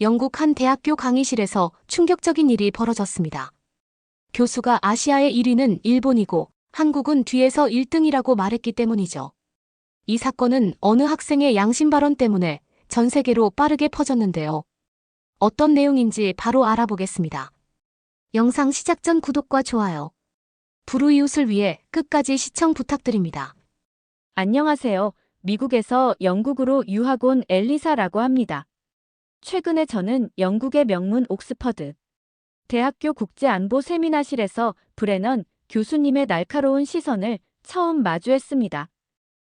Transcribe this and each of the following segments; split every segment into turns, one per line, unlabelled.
영국 한 대학교 강의실에서 충격적인 일이 벌어졌습니다. 교수가 아시아의 1위는 일본이고 한국은 뒤에서 1등이라고 말했기 때문이죠. 이 사건은 어느 학생의 양심 발언 때문에 전 세계로 빠르게 퍼졌는데요. 어떤 내용인지 바로 알아보겠습니다. 영상 시작 전 구독과 좋아요, 불우이웃을 위해 끝까지 시청 부탁드립니다.
안녕하세요. 미국에서 영국으로 유학 온 엘리사라고 합니다. 최근에 저는 영국의 명문 옥스퍼드 대학교 국제안보 세미나실에서 브레넌 교수님의 날카로운 시선을 처음 마주했습니다.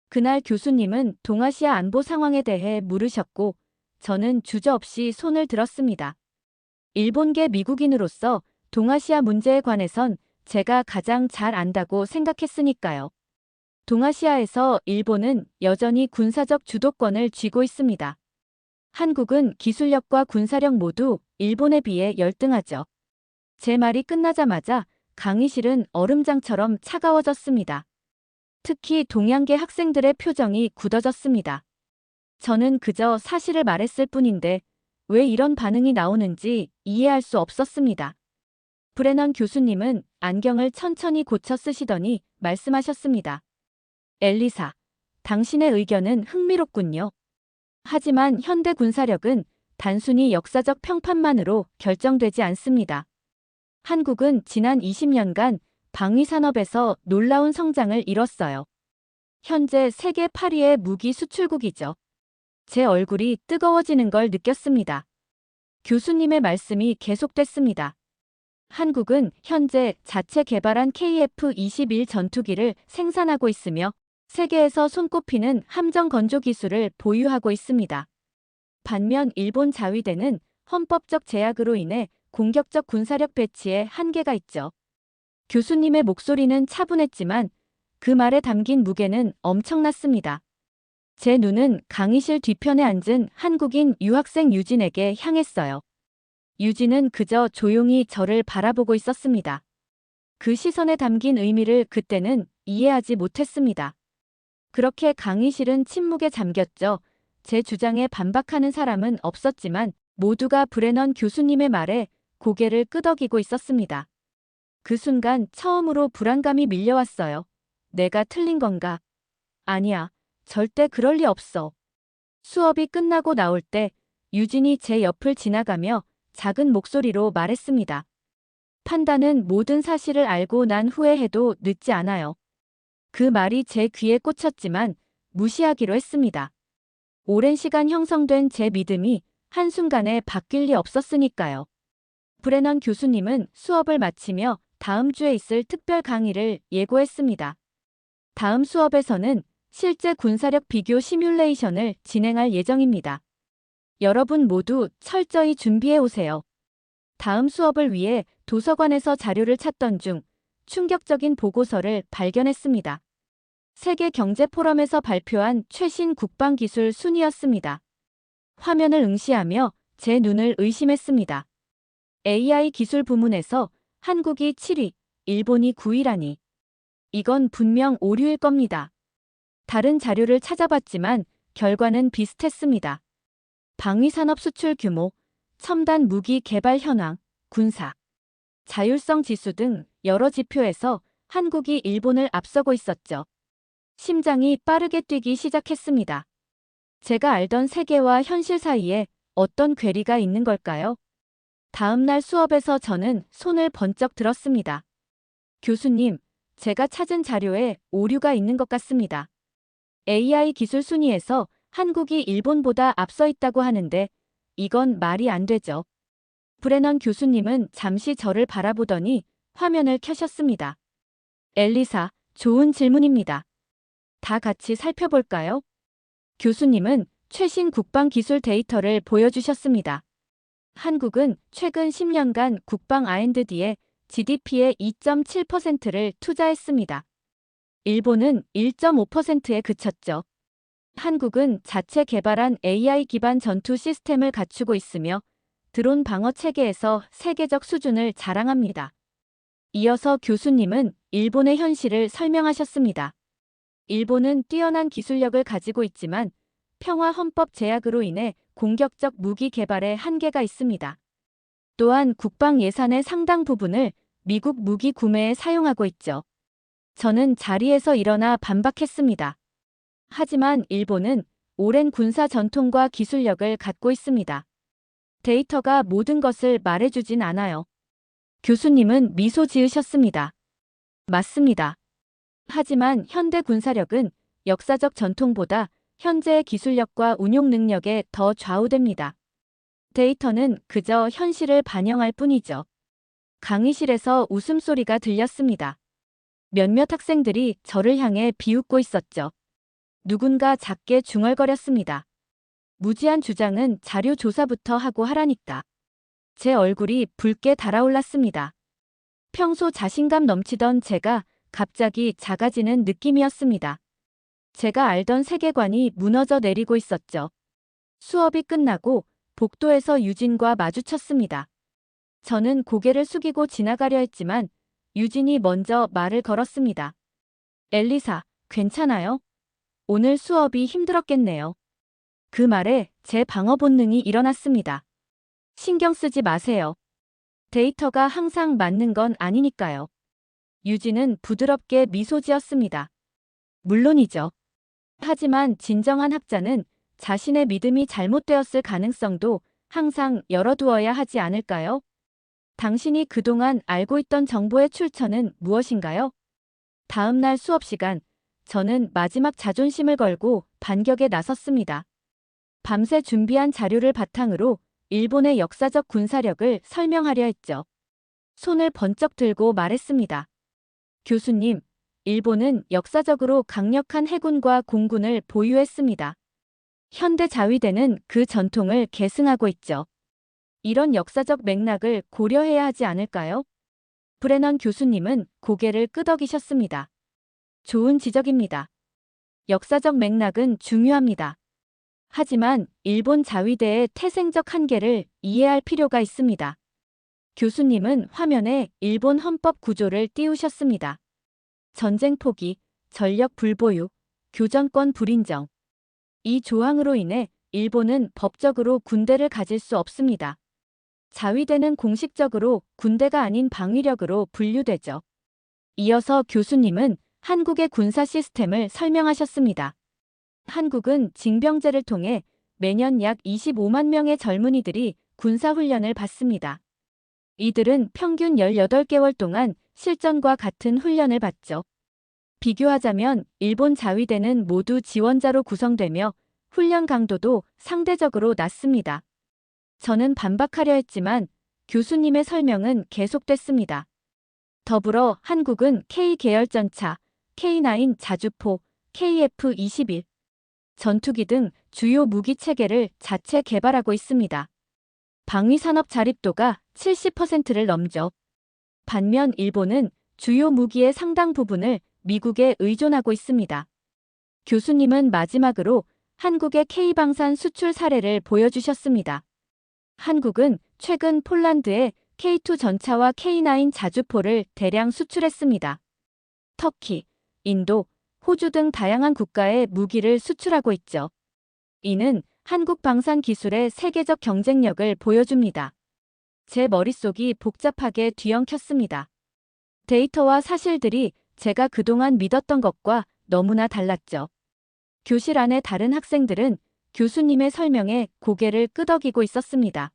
그날 교수님은 동아시아 안보 상황에 대해 물으셨고 저는 주저없이 손을 들었습니다. 일본계 미국인으로서 동아시아 문제에 관해선 제가 가장 잘 안다고 생각했으니까요. 동아시아에서 일본은 여전히 군사적 주도권을 쥐고 있습니다. 한국은 기술력과 군사력 모두 일본에 비해 열등하죠. 제 말이 끝나자마자 강의실은 얼음장처럼 차가워졌습니다. 특히 동양계 학생들의 표정이 굳어졌습니다. 저는 그저 사실을 말했을 뿐인데 왜 이런 반응이 나오는지 이해할 수 없었습니다. 브레넌 교수님은 안경을 천천히 고쳐 쓰시더니 말씀하셨습니다. 엘리사, 당신의 의견은 흥미롭군요. 하지만 현대 군사력은 단순히 역사적 평판만으로 결정되지 않습니다. 한국은 지난 20년간 방위 산업에서 놀라운 성장을 이뤘어요. 현재 세계 8위의 무기 수출국이죠. 제 얼굴이 뜨거워지는 걸 느꼈습니다. 교수님의 말씀이 계속됐습니다. 한국은 현재 자체 개발한 KF-21 전투기를 생산하고 있으며 세계에서 손꼽히는 함정 건조 기술을 보유하고 있습니다. 반면 일본 자위대는 헌법적 제약으로 인해 공격적 군사력 배치에 한계가 있죠. 교수님의 목소리는 차분했지만 그 말에 담긴 무게는 엄청났습니다. 제 눈은 강의실 뒤편에 앉은 한국인 유학생 유진에게 향했어요. 유진은 그저 조용히 저를 바라보고 있었습니다. 그 시선에 담긴 의미를 그때는 이해하지 못했습니다. 그렇게 강의실은 침묵에 잠겼죠. 제 주장에 반박하는 사람은 없었지만 모두가 브레넌 교수님의 말에 고개를 끄덕이고 있었습니다. 그 순간 처음으로 불안감이 밀려왔어요. 내가 틀린 건가? 아니야, 절대 그럴 리 없어. 수업이 끝나고 나올 때 유진이 제 옆을 지나가며 작은 목소리로 말했습니다. 판단은 모든 사실을 알고 난 후에 해도 늦지 않아요. 그 말이 제 귀에 꽂혔지만 무시하기로 했습니다. 오랜 시간 형성된 제 믿음이 한순간에 바뀔 리 없었으니까요. 브레넌 교수님은 수업을 마치며 다음 주에 있을 특별 강의를 예고했습니다. 다음 수업에서는 실제 군사력 비교 시뮬레이션을 진행할 예정입니다. 여러분 모두 철저히 준비해 오세요. 다음 수업을 위해 도서관에서 자료를 찾던 중 충격적인 보고서를 발견했습니다. 세계 경제 포럼에서 발표한 최신 국방기술 순위였습니다. 화면을 응시하며 제 눈을 의심했습니다. AI 기술 부문에서 한국이 7위, 일본이 9위라니. 이건 분명 오류일 겁니다. 다른 자료를 찾아봤지만 결과는 비슷했습니다. 방위산업 수출 규모, 첨단 무기 개발 현황, 군사, 자율성 지수 등 여러 지표에서 한국이 일본을 앞서고 있었죠. 심장이 빠르게 뛰기 시작했습니다. 제가 알던 세계와 현실 사이에 어떤 괴리가 있는 걸까요? 다음 날 수업에서 저는 손을 번쩍 들었습니다. 교수님, 제가 찾은 자료에 오류가 있는 것 같습니다. AI 기술 순위에서 한국이 일본보다 앞서 있다고 하는데 이건 말이 안 되죠. 브레넌 교수님은 잠시 저를 바라보더니 화면을 켜셨습니다. 엘리사, 좋은 질문입니다. 다 같이 살펴볼까요? 교수님은 최신 국방 기술 데이터를 보여주셨습니다. 한국은 최근 10년간 국방 R&D에 GDP의 2.7%를 투자했습니다. 일본은 1.5%에 그쳤죠. 한국은 자체 개발한 AI 기반 전투 시스템을 갖추고 있으며 드론 방어 체계에서 세계적 수준을 자랑합니다. 이어서 교수님은 일본의 현실을 설명하셨습니다. 일본은 뛰어난 기술력을 가지고 있지만 평화 헌법 제약으로 인해 공격적 무기 개발에 한계가 있습니다. 또한 국방 예산의 상당 부분을 미국 무기 구매에 사용하고 있죠. 저는 자리에서 일어나 반박했습니다. 하지만 일본은 오랜 군사 전통과 기술력을 갖고 있습니다. 데이터가 모든 것을 말해주진 않아요. 교수님은 미소 지으셨습니다. 맞습니다. 하지만 현대 군사력은 역사적 전통보다 현재의 기술력과 운용 능력에 더 좌우됩니다. 데이터는 그저 현실을 반영할 뿐이죠. 강의실에서 웃음소리가 들렸습니다. 몇몇 학생들이 저를 향해 비웃고 있었죠. 누군가 작게 중얼거렸습니다. 무지한 주장은 자료 조사부터 하고 하라니까. 제 얼굴이 붉게 달아올랐습니다. 평소 자신감 넘치던 제가 갑자기 작아지는 느낌이었습니다. 제가 알던 세계관이 무너져 내리고 있었죠. 수업이 끝나고 복도에서 유진과 마주쳤습니다. 저는 고개를 숙이고 지나가려 했지만 유진이 먼저 말을 걸었습니다. 엘리사, 괜찮아요? 오늘 수업이 힘들었겠네요. 그 말에 제 방어 본능이 일어났습니다. 신경 쓰지 마세요. 데이터가 항상 맞는 건 아니니까요. 유진은 부드럽게 미소 지었습니다. 물론이죠. 하지만 진정한 학자는 자신의 믿음이 잘못되었을 가능성도 항상 열어두어야 하지 않을까요? 당신이 그동안 알고 있던 정보의 출처는 무엇인가요? 다음 날 수업 시간, 저는 마지막 자존심을 걸고 반격에 나섰습니다. 밤새 준비한 자료를 바탕으로 일본의 역사적 군사력을 설명하려 했죠. 손을 번쩍 들고 말했습니다. 교수님, 일본은 역사적으로 강력한 해군과 공군을 보유했습니다. 현대 자위대는 그 전통을 계승하고 있죠. 이런 역사적 맥락을 고려해야 하지 않을까요? 브레넌 교수님은 고개를 끄덕이셨습니다. 좋은 지적입니다. 역사적 맥락은 중요합니다. 하지만 일본 자위대의 태생적 한계를 이해할 필요가 있습니다. 교수님은 화면에 일본 헌법 구조를 띄우셨습니다. 전쟁 포기, 전력 불보유, 교전권 불인정. 이 조항으로 인해 일본은 법적으로 군대를 가질 수 없습니다. 자위대는 공식적으로 군대가 아닌 방위력으로 분류되죠. 이어서 교수님은 한국의 군사 시스템을 설명하셨습니다. 한국은 징병제를 통해 매년 약 25만 명의 젊은이들이 군사훈련을 받습니다. 이들은 평균 18개월 동안 실전과 같은 훈련을 받죠. 비교하자면 일본 자위대는 모두 지원자로 구성되며 훈련 강도도 상대적으로 낮습니다. 저는 반박하려 했지만 교수님의 설명은 계속됐습니다. 더불어 한국은 K계열 전차, K9 자주포, KF-21, 전투기 등 주요 무기 체계를 자체 개발하고 있습니다. 방위산업 자립도가 70%를 넘죠. 반면 일본은 주요 무기의 상당 부분을 미국에 의존하고 있습니다. 교수님은 마지막으로 한국의 K방산 수출 사례를 보여주셨습니다. 한국은 최근 폴란드에 K2 전차와 K9 자주포를 대량 수출했습니다. 터키, 인도, 호주 등 다양한 국가에 무기를 수출하고 있죠. 이는 한국 방산 기술의 세계적 경쟁력을 보여줍니다. 제 머릿속이 복잡하게 뒤엉켰습니다. 데이터와 사실들이 제가 그동안 믿었던 것과 너무나 달랐죠. 교실 안의 다른 학생들은 교수님의 설명에 고개를 끄덕이고 있었습니다.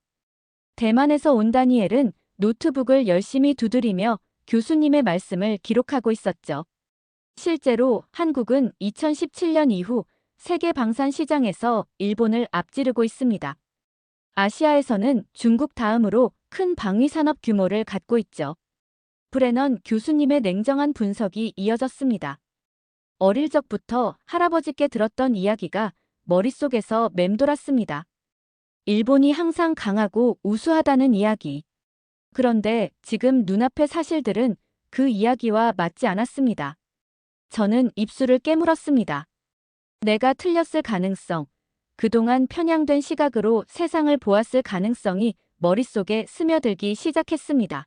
대만에서 온 다니엘은 노트북을 열심히 두드리며 교수님의 말씀을 기록하고 있었죠. 실제로 한국은 2017년 이후 세계 방산 시장에서 일본을 앞지르고 있습니다. 아시아에서는 중국 다음으로 큰 방위 산업 규모를 갖고 있죠. 브레넌 교수님의 냉정한 분석이 이어졌습니다. 어릴 적부터 할아버지께 들었던 이야기가 머릿속에서 맴돌았습니다. 일본이 항상 강하고 우수하다는 이야기. 그런데 지금 눈앞의 사실들은 그 이야기와 맞지 않았습니다. 저는 입술을 깨물었습니다. 내가 틀렸을 가능성, 그동안 편향된 시각으로 세상을 보았을 가능성이 머릿속에 스며들기 시작했습니다.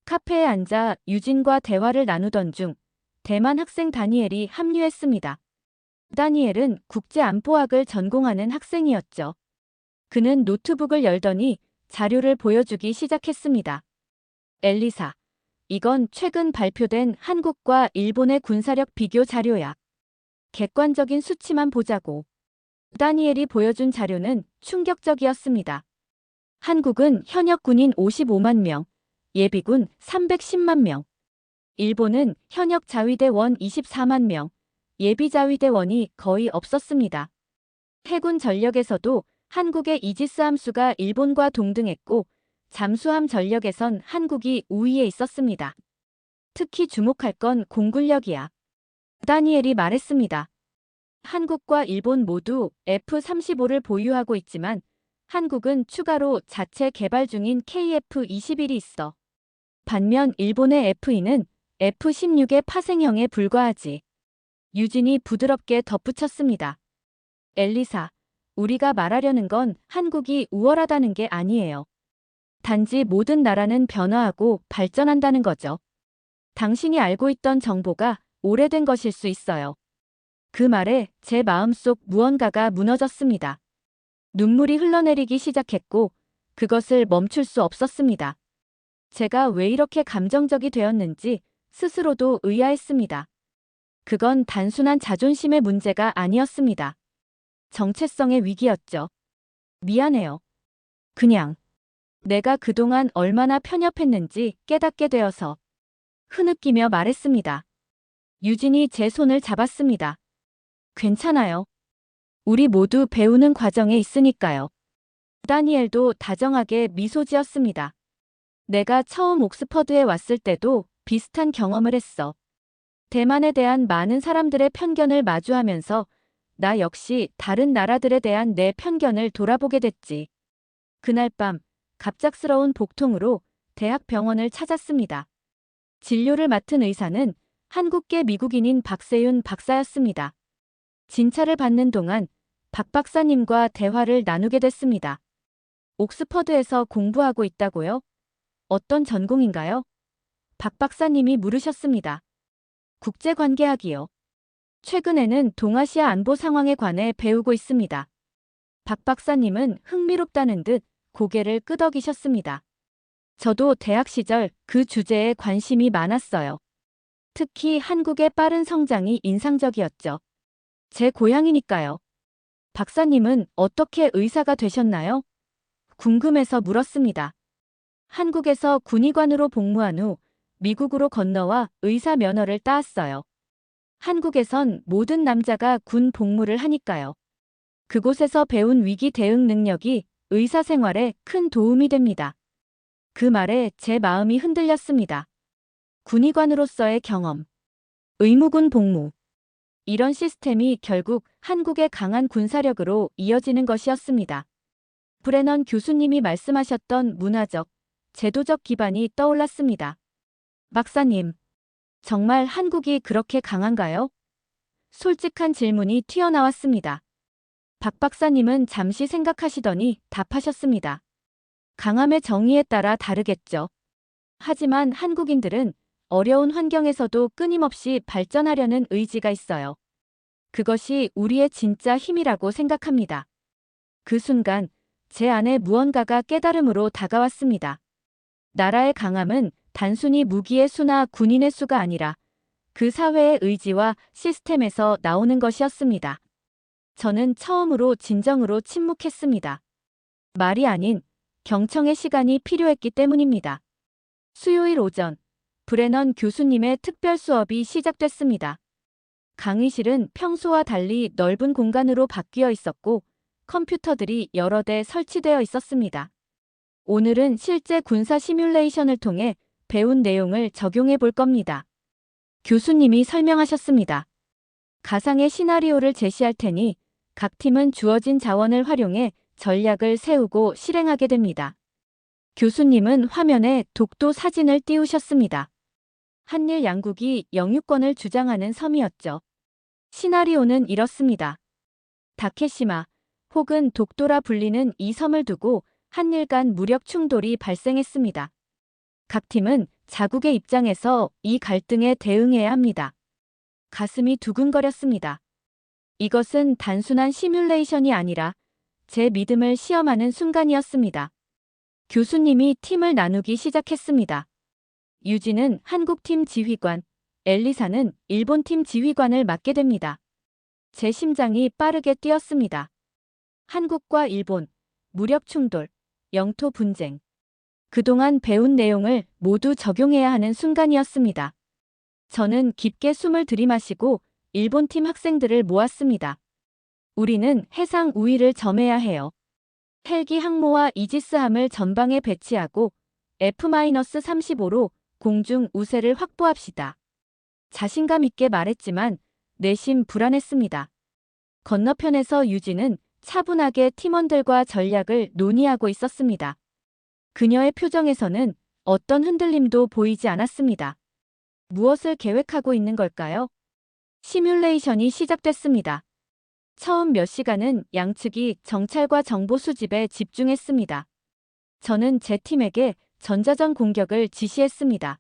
카페에 앉아 유진과 대화를 나누던 중 대만 학생 다니엘이 합류했습니다. 다니엘은 국제안보학을 전공하는 학생이었죠. 그는 노트북을 열더니 자료를 보여주기 시작했습니다. 엘리사, 이건 최근 발표된 한국과 일본의 군사력 비교 자료야. 객관적인 수치만 보자고. 다니엘이 보여준 자료는 충격적이었습니다. 한국은 현역 군인 55만 명, 예비군 310만 명. 일본은 현역 자위대원 24만 명, 예비 자위대원이 거의 없었습니다. 해군 전력에서도 한국의 이지스 함수가 일본과 동등했고 잠수함 전력에선 한국이 우위에 있었습니다. 특히 주목할 건 공군력이야. 다니엘이 말했습니다. 한국과 일본 모두 F-35를 보유하고 있지만 한국은 추가로 자체 개발 중인 KF-21이 있어. 반면 일본의 F-2는 F-16의 파생형에 불과하지. 유진이 부드럽게 덧붙였습니다. 엘리사, 우리가 말하려는 건 한국이 우월하다는 게 아니에요. 단지 모든 나라는 변화하고 발전한다는 거죠. 당신이 알고 있던 정보가 오래된 것일 수 있어요. 그 말에 제 마음속 무언가가 무너졌습니다. 눈물이 흘러내리기 시작했고 그것을 멈출 수 없었습니다. 제가 왜 이렇게 감정적이 되었는지 스스로도 의아했습니다. 그건 단순한 자존심의 문제가 아니었습니다. 정체성의 위기였죠. 미안해요. 그냥 내가 그동안 얼마나 편협했는지 깨닫게 되어서 흐느끼며 말했습니다. 유진이 제 손을 잡았습니다. 괜찮아요. 우리 모두 배우는 과정에 있으니까요. 다니엘도 다정하게 미소 지었습니다. 내가 처음 옥스퍼드에 왔을 때도 비슷한 경험을 했어. 대만에 대한 많은 사람들의 편견을 마주하면서 나 역시 다른 나라들에 대한 내 편견을 돌아보게 됐지. 그날 밤 갑작스러운 복통으로 대학 병원을 찾았습니다. 진료를 맡은 의사는 한국계 미국인인 박세윤 박사였습니다. 진찰을 받는 동안 박 박사님과 대화를 나누게 됐습니다. 옥스퍼드에서 공부하고 있다고요? 어떤 전공인가요? 박 박사님이 물으셨습니다. 국제관계학이요. 최근에는 동아시아 안보 상황에 관해 배우고 있습니다. 박 박사님은 흥미롭다는 듯 고개를 끄덕이셨습니다. 저도 대학 시절 그 주제에 관심이 많았어요. 특히 한국의 빠른 성장이 인상적이었죠. 제 고향이니까요. 박사님은 어떻게 의사가 되셨나요? 궁금해서 물었습니다. 한국에서 군의관으로 복무한 후 미국으로 건너와 의사 면허를 따았어요. 한국에선 모든 남자가 군 복무를 하니까요. 그곳에서 배운 위기 대응 능력이 의사 생활에 큰 도움이 됩니다. 그 말에 제 마음이 흔들렸습니다. 군의관으로서의 경험, 의무군 복무. 이런 시스템이 결국 한국의 강한 군사력으로 이어지는 것이었습니다. 브레넌 교수님이 말씀하셨던 문화적, 제도적 기반이 떠올랐습니다. 박사님, 정말 한국이 그렇게 강한가요? 솔직한 질문이 튀어나왔습니다. 박 박사님은 잠시 생각하시더니 답하셨습니다. 강함의 정의에 따라 다르겠죠. 하지만 한국인들은 어려운 환경에서도 끊임없이 발전하려는 의지가 있어요. 그것이 우리의 진짜 힘이라고 생각합니다. 그 순간 제 안에 무언가가 깨달음으로 다가왔습니다. 나라의 강함은 단순히 무기의 수나 군인의 수가 아니라 그 사회의 의지와 시스템에서 나오는 것이었습니다. 저는 처음으로 진정으로 침묵했습니다. 말이 아닌 경청의 시간이 필요했기 때문입니다. 수요일 오전, 브레넌 교수님의 특별 수업이 시작됐습니다. 강의실은 평소와 달리 넓은 공간으로 바뀌어 있었고 컴퓨터들이 여러 대 설치되어 있었습니다. 오늘은 실제 군사 시뮬레이션을 통해 배운 내용을 적용해 볼 겁니다. 교수님이 설명하셨습니다. 가상의 시나리오를 제시할 테니 각 팀은 주어진 자원을 활용해 전략을 세우고 실행하게 됩니다. 교수님은 화면에 독도 사진을 띄우셨습니다. 한일 양국이 영유권을 주장하는 섬이었죠. 시나리오는 이렇습니다. 다케시마 혹은 독도라 불리는 이 섬을 두고 한일 간 무력 충돌이 발생했습니다. 각 팀은 자국의 입장에서 이 갈등에 대응해야 합니다. 가슴이 두근거렸습니다. 이것은 단순한 시뮬레이션이 아니라 제 믿음을 시험하는 순간이었습니다. 교수님이 팀을 나누기 시작했습니다. 유진은 한국팀 지휘관, 엘리사는 일본팀 지휘관을 맡게 됩니다. 제 심장이 빠르게 뛰었습니다. 한국과 일본, 무력 충돌, 영토 분쟁. 그동안 배운 내용을 모두 적용해야 하는 순간이었습니다. 저는 깊게 숨을 들이마시고 일본팀 학생들을 모았습니다. 우리는 해상 우위를 점해야 해요. 헬기 항모와 이지스함을 전방에 배치하고 F-35로 공중 우세를 확보합시다. 자신감 있게 말했지만 내심 불안했습니다. 건너편에서 유진은 차분하게 팀원들과 전략을 논의하고 있었습니다. 그녀의 표정에서는 어떤 흔들림도 보이지 않았습니다. 무엇을 계획하고 있는 걸까요? 시뮬레이션이 시작됐습니다. 처음 몇 시간은 양측이 정찰과 정보 수집에 집중했습니다. 저는 제 팀에게 전자전 공격을 지시했습니다.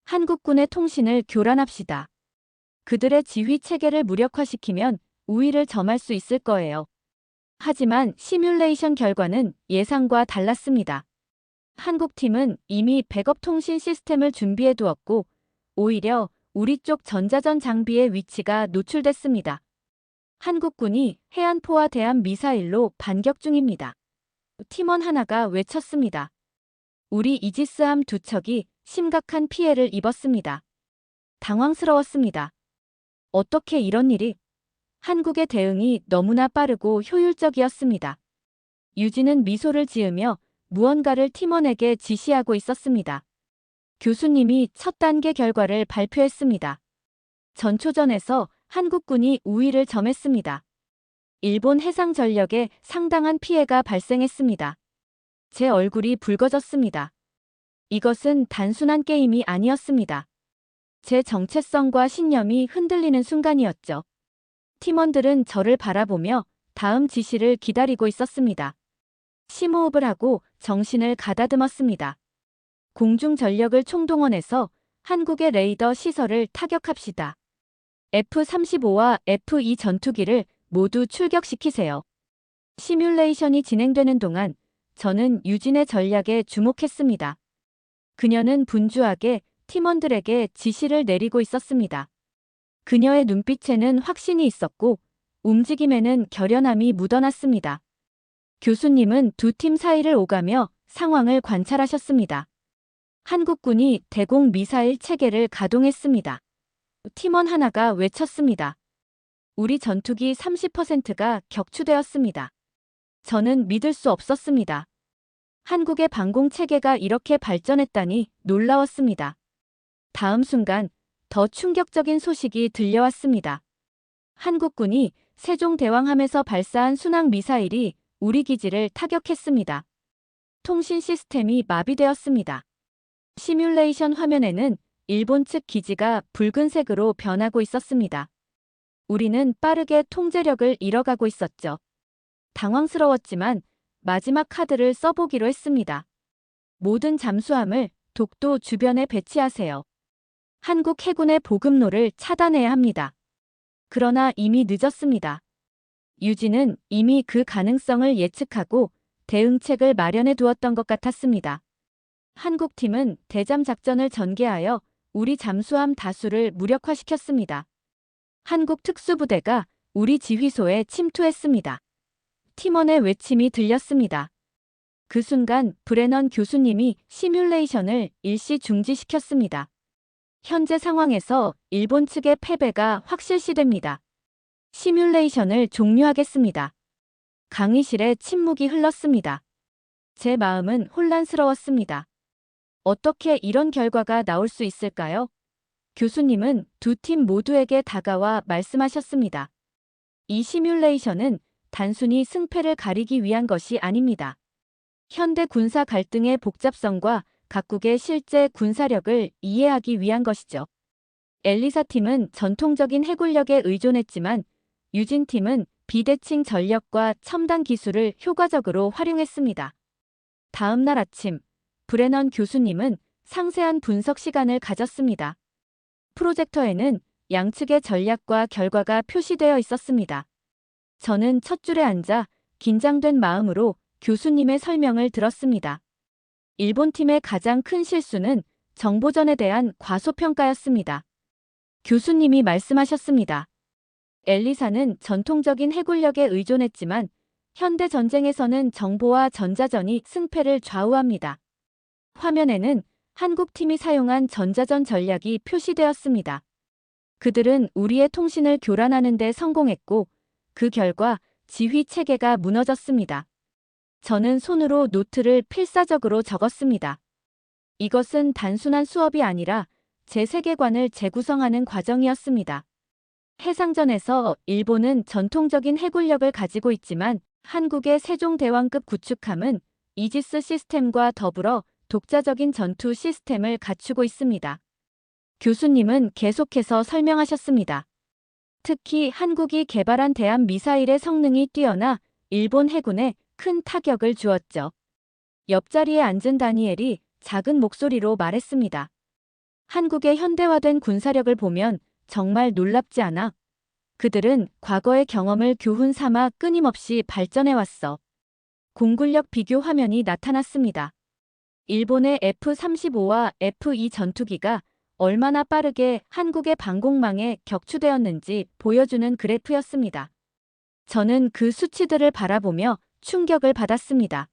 한국군의 통신을 교란합시다. 그들의 지휘 체계를 무력화시키면 우위를 점할 수 있을 거예요. 하지만 시뮬레이션 결과는 예상과 달랐습니다. 한국팀은 이미 백업 통신 시스템을 준비해 두었고 오히려 우리 쪽 전자전 장비의 위치가 노출됐습니다. 한국군이 해안포와 대함 미사일로 반격 중입니다. 팀원 하나가 외쳤습니다. 우리 이지스함 두 척이 심각한 피해를 입었습니다. 당황스러웠습니다. 어떻게 이런 일이? 한국의 대응이 너무나 빠르고 효율적이었습니다. 유진은 미소를 지으며 무언가를 팀원에게 지시하고 있었습니다. 교수님이 첫 단계 결과를 발표했습니다. 전초전에서 한국군이 우위를 점했습니다. 일본 해상 전력에 상당한 피해가 발생했습니다. 제 얼굴이 붉어졌습니다. 이것은 단순한 게임이 아니었습니다. 제 정체성과 신념이 흔들리는 순간이었죠. 팀원들은 저를 바라보며 다음 지시를 기다리고 있었습니다. 심호흡을 하고 정신을 가다듬었습니다. 공중 전력을 총동원해서 한국의 레이더 시설을 타격합시다. F-35와 F-2 전투기를 모두 출격시키세요. 시뮬레이션이 진행되는 동안 저는 유진의 전략에 주목했습니다. 그녀는 분주하게 팀원들에게 지시를 내리고 있었습니다. 그녀의 눈빛에는 확신이 있었고 움직임에는 결연함이 묻어났습니다. 교수님은 두 팀 사이를 오가며 상황을 관찰하셨습니다. 한국군이 대공 미사일 체계를 가동했습니다. 팀원 하나가 외쳤습니다. 우리 전투기 30%가 격추되었습니다. 저는 믿을 수 없었습니다. 한국의 방공 체계가 이렇게 발전했다니 놀라웠습니다. 다음 순간 더 충격적인 소식이 들려왔습니다. 한국군이 세종대왕함에서 발사한 순항 미사일이 우리 기지를 타격했습니다. 통신 시스템이 마비되었습니다. 시뮬레이션 화면에는 일본 측 기지가 붉은색으로 변하고 있었습니다. 우리는 빠르게 통제력을 잃어가고 있었죠. 당황스러웠지만 마지막 카드를 써보기로 했습니다. 모든 잠수함을 독도 주변에 배치하세요. 한국 해군의 보급로를 차단해야 합니다. 그러나 이미 늦었습니다. 유진은 이미 그 가능성을 예측하고 대응책을 마련해 두었던 것 같았습니다. 한국팀은 대잠 작전을 전개하여 우리 잠수함 다수를 무력화시켰습니다. 한국 특수부대가 우리 지휘소에 침투했습니다. 팀원의 외침이 들렸습니다. 그 순간 브레넌 교수님이 시뮬레이션을 일시 중지시켰습니다. 현재 상황에서 일본 측의 패배가 확실시됩니다. 시뮬레이션을 종료하겠습니다. 강의실에 침묵이 흘렀습니다. 제 마음은 혼란스러웠습니다. 어떻게 이런 결과가 나올 수 있을까요? 교수님은 두 팀 모두에게 다가와 말씀하셨습니다. 이 시뮬레이션은 단순히 승패를 가리기 위한 것이 아닙니다. 현대 군사 갈등의 복잡성과 각국의 실제 군사력을 이해하기 위한 것이죠. 엘리사 팀은 전통적인 해군력에 의존했지만 유진 팀은 비대칭 전력과 첨단 기술을 효과적으로 활용했습니다. 다음 날 아침, 브레넌 교수님은 상세한 분석 시간을 가졌습니다. 프로젝터에는 양측의 전략과 결과가 표시되어 있었습니다. 저는 첫 줄에 앉아 긴장된 마음으로 교수님의 설명을 들었습니다. 일본 팀의 가장 큰 실수는 정보전에 대한 과소평가였습니다. 교수님이 말씀하셨습니다. 엘리사는 전통적인 해군력에 의존했지만 현대 전쟁에서는 정보와 전자전이 승패를 좌우합니다. 화면에는 한국 팀이 사용한 전자전 전략이 표시되었습니다. 그들은 우리의 통신을 교란하는 데 성공했고 그 결과 지휘 체계가 무너졌습니다. 저는 손으로 노트를 필사적으로 적었습니다. 이것은 단순한 수업이 아니라 제 세계관을 재구성하는 과정이었습니다. 해상전에서 일본은 전통적인 해군력을 가지고 있지만 한국의 세종대왕급 구축함은 이지스 시스템과 더불어 독자적인 전투 시스템을 갖추고 있습니다. 교수님은 계속해서 설명하셨습니다. 특히 한국이 개발한 대함 미사일의 성능이 뛰어나 일본 해군에 큰 타격을 주었죠. 옆자리에 앉은 다니엘이 작은 목소리로 말했습니다. 한국의 현대화된 군사력을 보면 정말 놀랍지 않아? 그들은 과거의 경험을 교훈 삼아 끊임없이 발전해왔어. 공군력 비교 화면이 나타났습니다. 일본의 F-35와 F-2 전투기가 얼마나 빠르게 한국의 방공망에 격추되었는지 보여주는 그래프였습니다. 저는 그 수치들을 바라보며 충격을 받았습니다.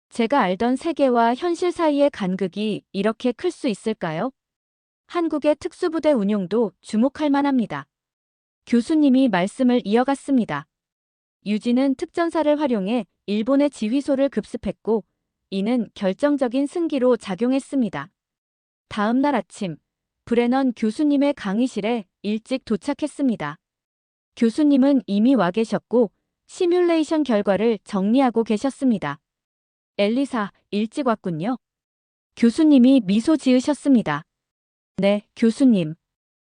제가 알던 세계와 현실 사이의 간극이 이렇게 클 수 있을까요? 한국의 특수부대 운용도 주목할 만합니다. 교수님이 말씀을 이어갔습니다. 유진은 특전사를 활용해 일본의 지휘소를 급습했고 이는 결정적인 승기로 작용했습니다. 다음 날 아침, 브레넌 교수님의 강의실에 일찍 도착했습니다. 교수님은 이미 와 계셨고 시뮬레이션 결과를 정리하고 계셨습니다. 엘리사, 일찍 왔군요. 교수님이 미소 지으셨습니다. 네, 교수님.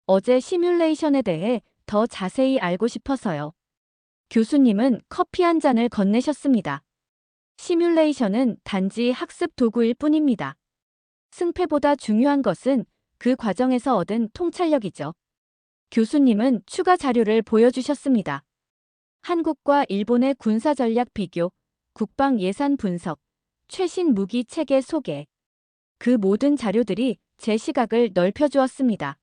어제 시뮬레이션에 대해 더 자세히 알고 싶어서요. 교수님은 커피 한 잔을 건네셨습니다. 시뮬레이션은 단지 학습 도구일 뿐입니다. 승패보다 중요한 것은 그 과정에서 얻은 통찰력이죠. 교수님은 추가 자료를 보여주셨습니다. 한국과 일본의 군사 전략 비교, 국방 예산 분석, 최신 무기 체계 소개. 그 모든 자료들이 제 시각을 넓혀주었습니다.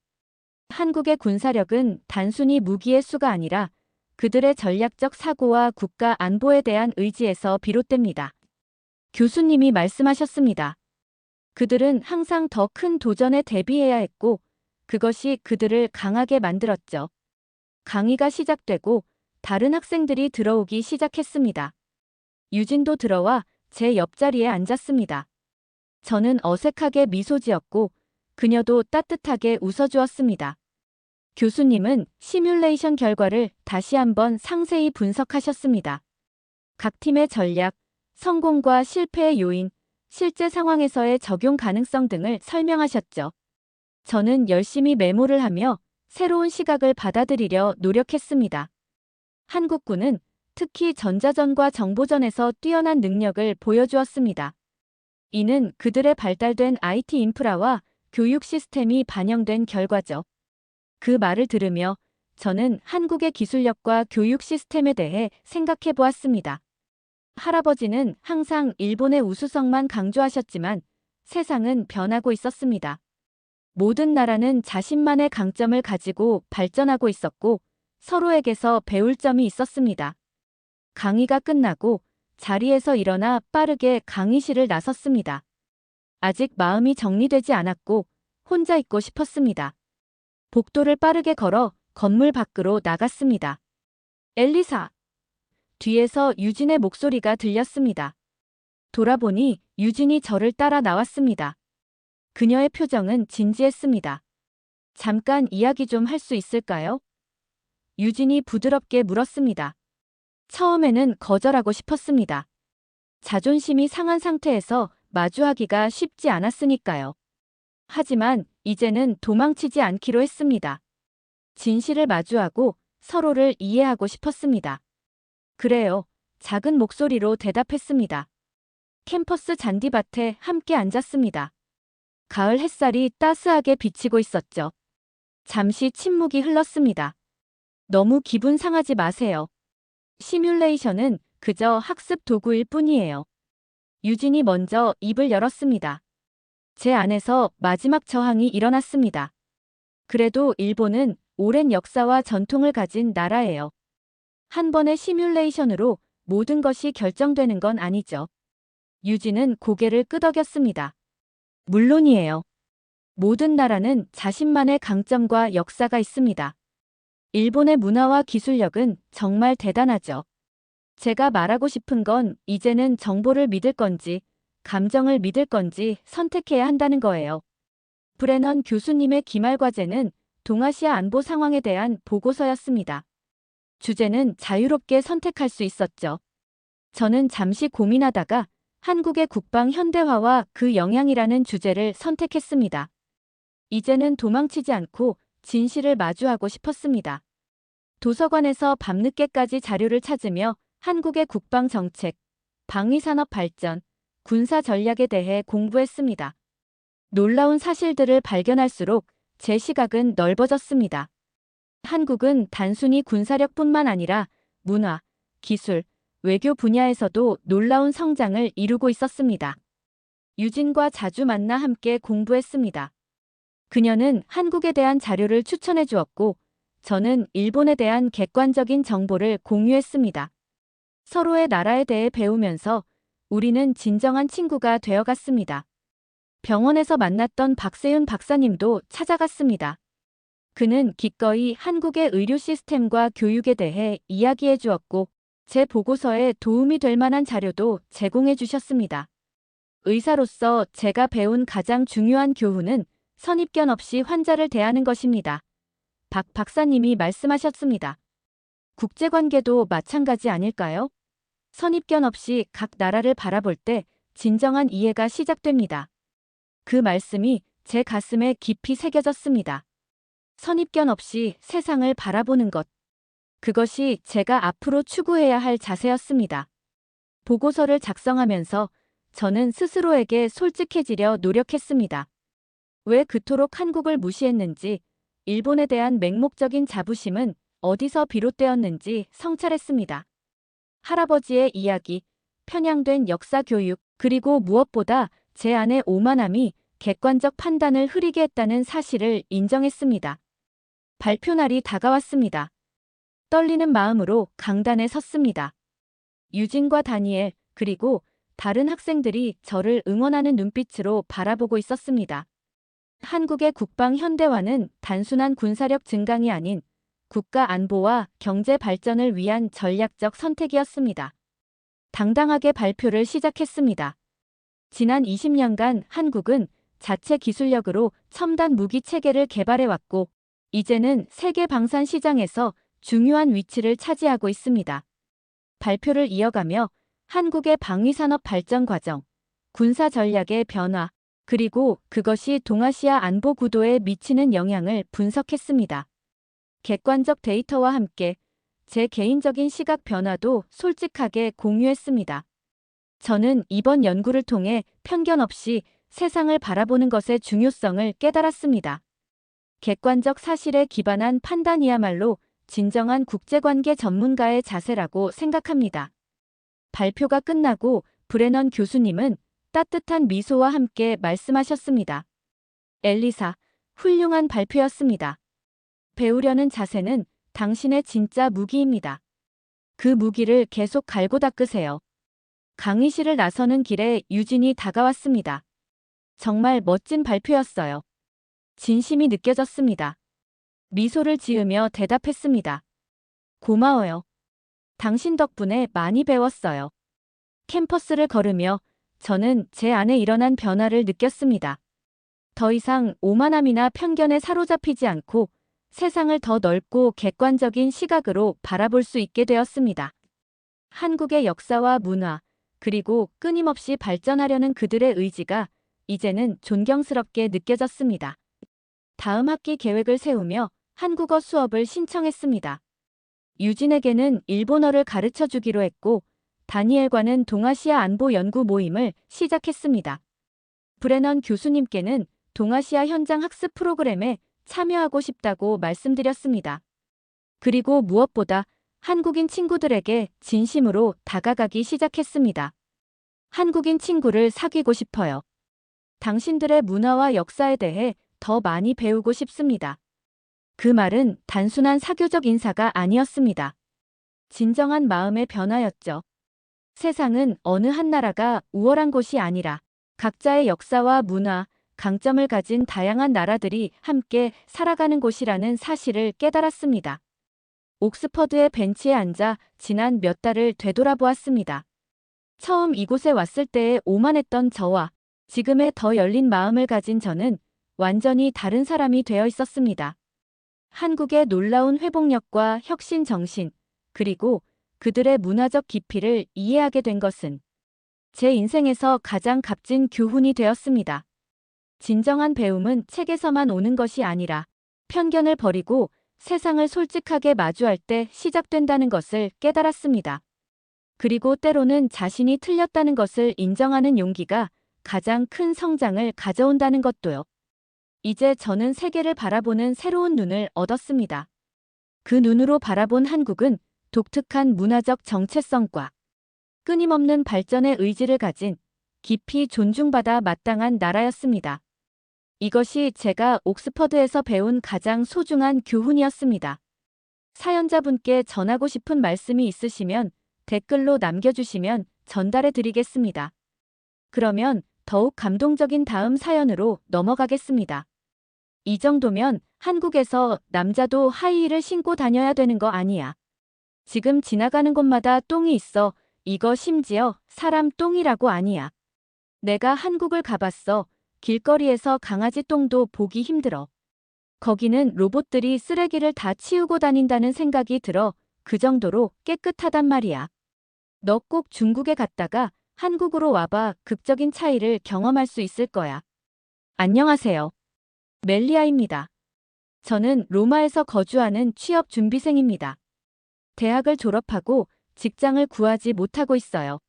한국의 군사력은 단순히 무기의 수가 아니라 그들의 전략적 사고와 국가 안보에 대한 의지에서 비롯됩니다. 교수님이 말씀하셨습니다. 그들은 항상 더 큰 도전에 대비해야 했고 그것이 그들을 강하게 만들었죠. 강의가 시작되고 다른 학생들이 들어오기 시작했습니다. 유진도 들어와 제 옆자리에 앉았습니다. 저는 어색하게 미소 지었고 그녀도 따뜻하게 웃어주었습니다. 교수님은 시뮬레이션 결과를 다시 한번 상세히 분석하셨습니다. 각 팀의 전략, 성공과 실패의 요인, 실제 상황에서의 적용 가능성 등을 설명하셨죠. 저는 열심히 메모를 하며 새로운 시각을 받아들이려 노력했습니다. 한국군은 특히 전자전과 정보전에서 뛰어난 능력을 보여주었습니다. 이는 그들의 발달된 IT 인프라와 교육 시스템이 반영된 결과죠. 그 말을 들으며 저는 한국의 기술력과 교육 시스템에 대해 생각해 보았습니다. 할아버지는 항상 일본의 우수성만 강조하셨지만 세상은 변하고 있었습니다. 모든 나라는 자신만의 강점을 가지고 발전하고 있었고 서로에게서 배울 점이 있었습니다. 강의가 끝나고 자리에서 일어나 빠르게 강의실을 나섰습니다. 아직 마음이 정리되지 않았고 혼자 있고 싶었습니다. 복도를 빠르게 걸어 건물 밖으로 나갔습니다. 엘리사! 뒤에서 유진의 목소리가 들렸습니다. 돌아보니 유진이 저를 따라 나왔습니다. 그녀의 표정은 진지했습니다. 잠깐 이야기 좀 할 수 있을까요? 유진이 부드럽게 물었습니다. 처음에는 거절하고 싶었습니다. 자존심이 상한 상태에서 마주하기가 쉽지 않았으니까요. 하지만 이제는 도망치지 않기로 했습니다. 진실을 마주하고 서로를 이해하고 싶었습니다. 그래요. 작은 목소리로 대답했습니다. 캠퍼스 잔디밭에 함께 앉았습니다. 가을 햇살이 따스하게 비치고 있었죠. 잠시 침묵이 흘렀습니다. 너무 기분 상하지 마세요. 시뮬레이션은 그저 학습 도구일 뿐이에요. 유진이 먼저 입을 열었습니다. 제 안에서 마지막 저항이 일어났습니다. 그래도 일본은 오랜 역사와 전통을 가진 나라예요. 한 번의 시뮬레이션으로 모든 것이 결정되는 건 아니죠. 유진은 고개를 끄덕였습니다. 물론이에요. 모든 나라는 자신만의 강점과 역사가 있습니다. 일본의 문화와 기술력은 정말 대단하죠. 제가 말하고 싶은 건 이제는 정보를 믿을 건지, 감정을 믿을 건지 선택해야 한다는 거예요. 브레넌 교수님의 기말 과제는 동아시아 안보 상황에 대한 보고서였습니다. 주제는 자유롭게 선택할 수 있었죠. 저는 잠시 고민하다가 한국의 국방 현대화와 그 영향이라는 주제를 선택했습니다. 이제는 도망치지 않고 진실을 마주하고 싶었습니다. 도서관에서 밤늦게까지 자료를 찾으며 한국의 국방 정책, 방위산업 발전, 군사 전략에 대해 공부했습니다. 놀라운 사실들을 발견할수록 제 시각은 넓어졌습니다. 한국은 단순히 군사력뿐만 아니라 문화, 기술, 외교 분야에서도 놀라운 성장을 이루고 있었습니다. 유진과 자주 만나 함께 공부했습니다. 그녀는 한국에 대한 자료를 추천해 주었고, 저는 일본에 대한 객관적인 정보를 공유했습니다. 서로의 나라에 대해 배우면서 우리는 진정한 친구가 되어갔습니다. 병원에서 만났던 박세윤 박사님도 찾아갔습니다. 그는 기꺼이 한국의 의료 시스템과 교육에 대해 이야기해 주었고, 제 보고서에 도움이 될 만한 자료도 제공해 주셨습니다. 의사로서 제가 배운 가장 중요한 교훈은 선입견 없이 환자를 대하는 것입니다. 박 박사님이 말씀하셨습니다. 국제관계도 마찬가지 아닐까요? 선입견 없이 각 나라를 바라볼 때 진정한 이해가 시작됩니다. 그 말씀이 제 가슴에 깊이 새겨졌습니다. 선입견 없이 세상을 바라보는 것. 그것이 제가 앞으로 추구해야 할 자세였습니다. 보고서를 작성하면서 저는 스스로에게 솔직해지려 노력했습니다. 왜 그토록 한국을 무시했는지, 일본에 대한 맹목적인 자부심은 어디서 비롯되었는지 성찰했습니다. 할아버지의 이야기, 편향된 역사 교육, 그리고 무엇보다 제 안의 오만함이 객관적 판단을 흐리게 했다는 사실을 인정했습니다. 발표 날이 다가왔습니다. 떨리는 마음으로 강단에 섰습니다. 유진과 다니엘, 그리고 다른 학생들이 저를 응원하는 눈빛으로 바라보고 있었습니다. 한국의 국방 현대화는 단순한 군사력 증강이 아닌 국가 안보와 경제 발전을 위한 전략적 선택이었습니다. 당당하게 발표를 시작했습니다. 지난 20년간 한국은 자체 기술력으로 첨단 무기 체계를 개발해왔고, 이제는 세계 방산 시장에서 중요한 위치를 차지하고 있습니다. 발표를 이어가며 한국의 방위산업 발전 과정, 군사 전략의 변화, 그리고 그것이 동아시아 안보 구도에 미치는 영향을 분석했습니다. 객관적 데이터와 함께 제 개인적인 시각 변화도 솔직하게 공유했습니다. 저는 이번 연구를 통해 편견 없이 세상을 바라보는 것의 중요성을 깨달았습니다. 객관적 사실에 기반한 판단이야말로 진정한 국제관계 전문가의 자세라고 생각합니다. 발표가 끝나고 브레넌 교수님은 따뜻한 미소와 함께 말씀하셨습니다. 엘리사, 훌륭한 발표였습니다. 배우려는 자세는 당신의 진짜 무기입니다. 그 무기를 계속 갈고 닦으세요. 강의실을 나서는 길에 유진이 다가왔습니다. 정말 멋진 발표였어요. 진심이 느껴졌습니다. 미소를 지으며 대답했습니다. 고마워요. 당신 덕분에 많이 배웠어요. 캠퍼스를 걸으며 저는 제 안에 일어난 변화를 느꼈습니다. 더 이상 오만함이나 편견에 사로잡히지 않고 세상을 더 넓고 객관적인 시각으로 바라볼 수 있게 되었습니다. 한국의 역사와 문화, 그리고 끊임없이 발전하려는 그들의 의지가 이제는 존경스럽게 느껴졌습니다. 다음 학기 계획을 세우며 한국어 수업을 신청했습니다. 유진에게는 일본어를 가르쳐 주기로 했고, 다니엘과는 동아시아 안보 연구 모임을 시작했습니다. 브레넌 교수님께는 동아시아 현장 학습 프로그램에 참여하고 싶다고 말씀드렸습니다. 그리고 무엇보다 한국인 친구들에게 진심으로 다가가기 시작했습니다. 한국인 친구를 사귀고 싶어요. 당신들의 문화와 역사에 대해 더 많이 배우고 싶습니다. 그 말은 단순한 사교적 인사가 아니었습니다. 진정한 마음의 변화였죠. 세상은 어느 한 나라가 우월한 곳이 아니라 각자의 역사와 문화, 강점을 가진 다양한 나라들이 함께 살아가는 곳이라는 사실을 깨달았습니다. 옥스퍼드의 벤치에 앉아 지난 몇 달을 되돌아보았습니다. 처음 이곳에 왔을 때의 오만했던 저와 지금의 더 열린 마음을 가진 저는 완전히 다른 사람이 되어 있었습니다. 한국의 놀라운 회복력과 혁신 정신, 그리고 그들의 문화적 깊이를 이해하게 된 것은 제 인생에서 가장 값진 교훈이 되었습니다. 진정한 배움은 책에서만 오는 것이 아니라 편견을 버리고 세상을 솔직하게 마주할 때 시작된다는 것을 깨달았습니다. 그리고 때로는 자신이 틀렸다는 것을 인정하는 용기가 가장 큰 성장을 가져온다는 것도요. 이제 저는 세계를 바라보는 새로운 눈을 얻었습니다. 그 눈으로 바라본 한국은 독특한 문화적 정체성과 끊임없는 발전의 의지를 가진 깊이 존중받아 마땅한 나라였습니다. 이것이 제가 옥스퍼드에서 배운 가장 소중한 교훈이었습니다. 사연자분께 전하고 싶은 말씀이 있으시면 댓글로 남겨주시면 전달해 드리겠습니다. 그러면 더욱 감동적인 다음 사연으로 넘어가겠습니다. 이 정도면 한국에서 남자도 하이힐을 신고 다녀야 되는 거 아니야. 지금 지나가는 곳마다 똥이 있어. 이거 심지어 사람 똥이라고 아니야. 내가 한국을 가봤어. 길거리에서 강아지 똥도 보기 힘들어. 거기는 로봇들이 쓰레기를 다 치우고 다닌다는 생각이 들어. 그 정도로 깨끗하단 말이야. 너 꼭 중국에 갔다가 한국으로 와봐. 극적인 차이를 경험할 수 있을 거야. 안녕하세요. 멜리아입니다. 저는 로마에서 거주하는 취업 준비생입니다. 대학을 졸업하고 직장을 구하지 못하고 있어요.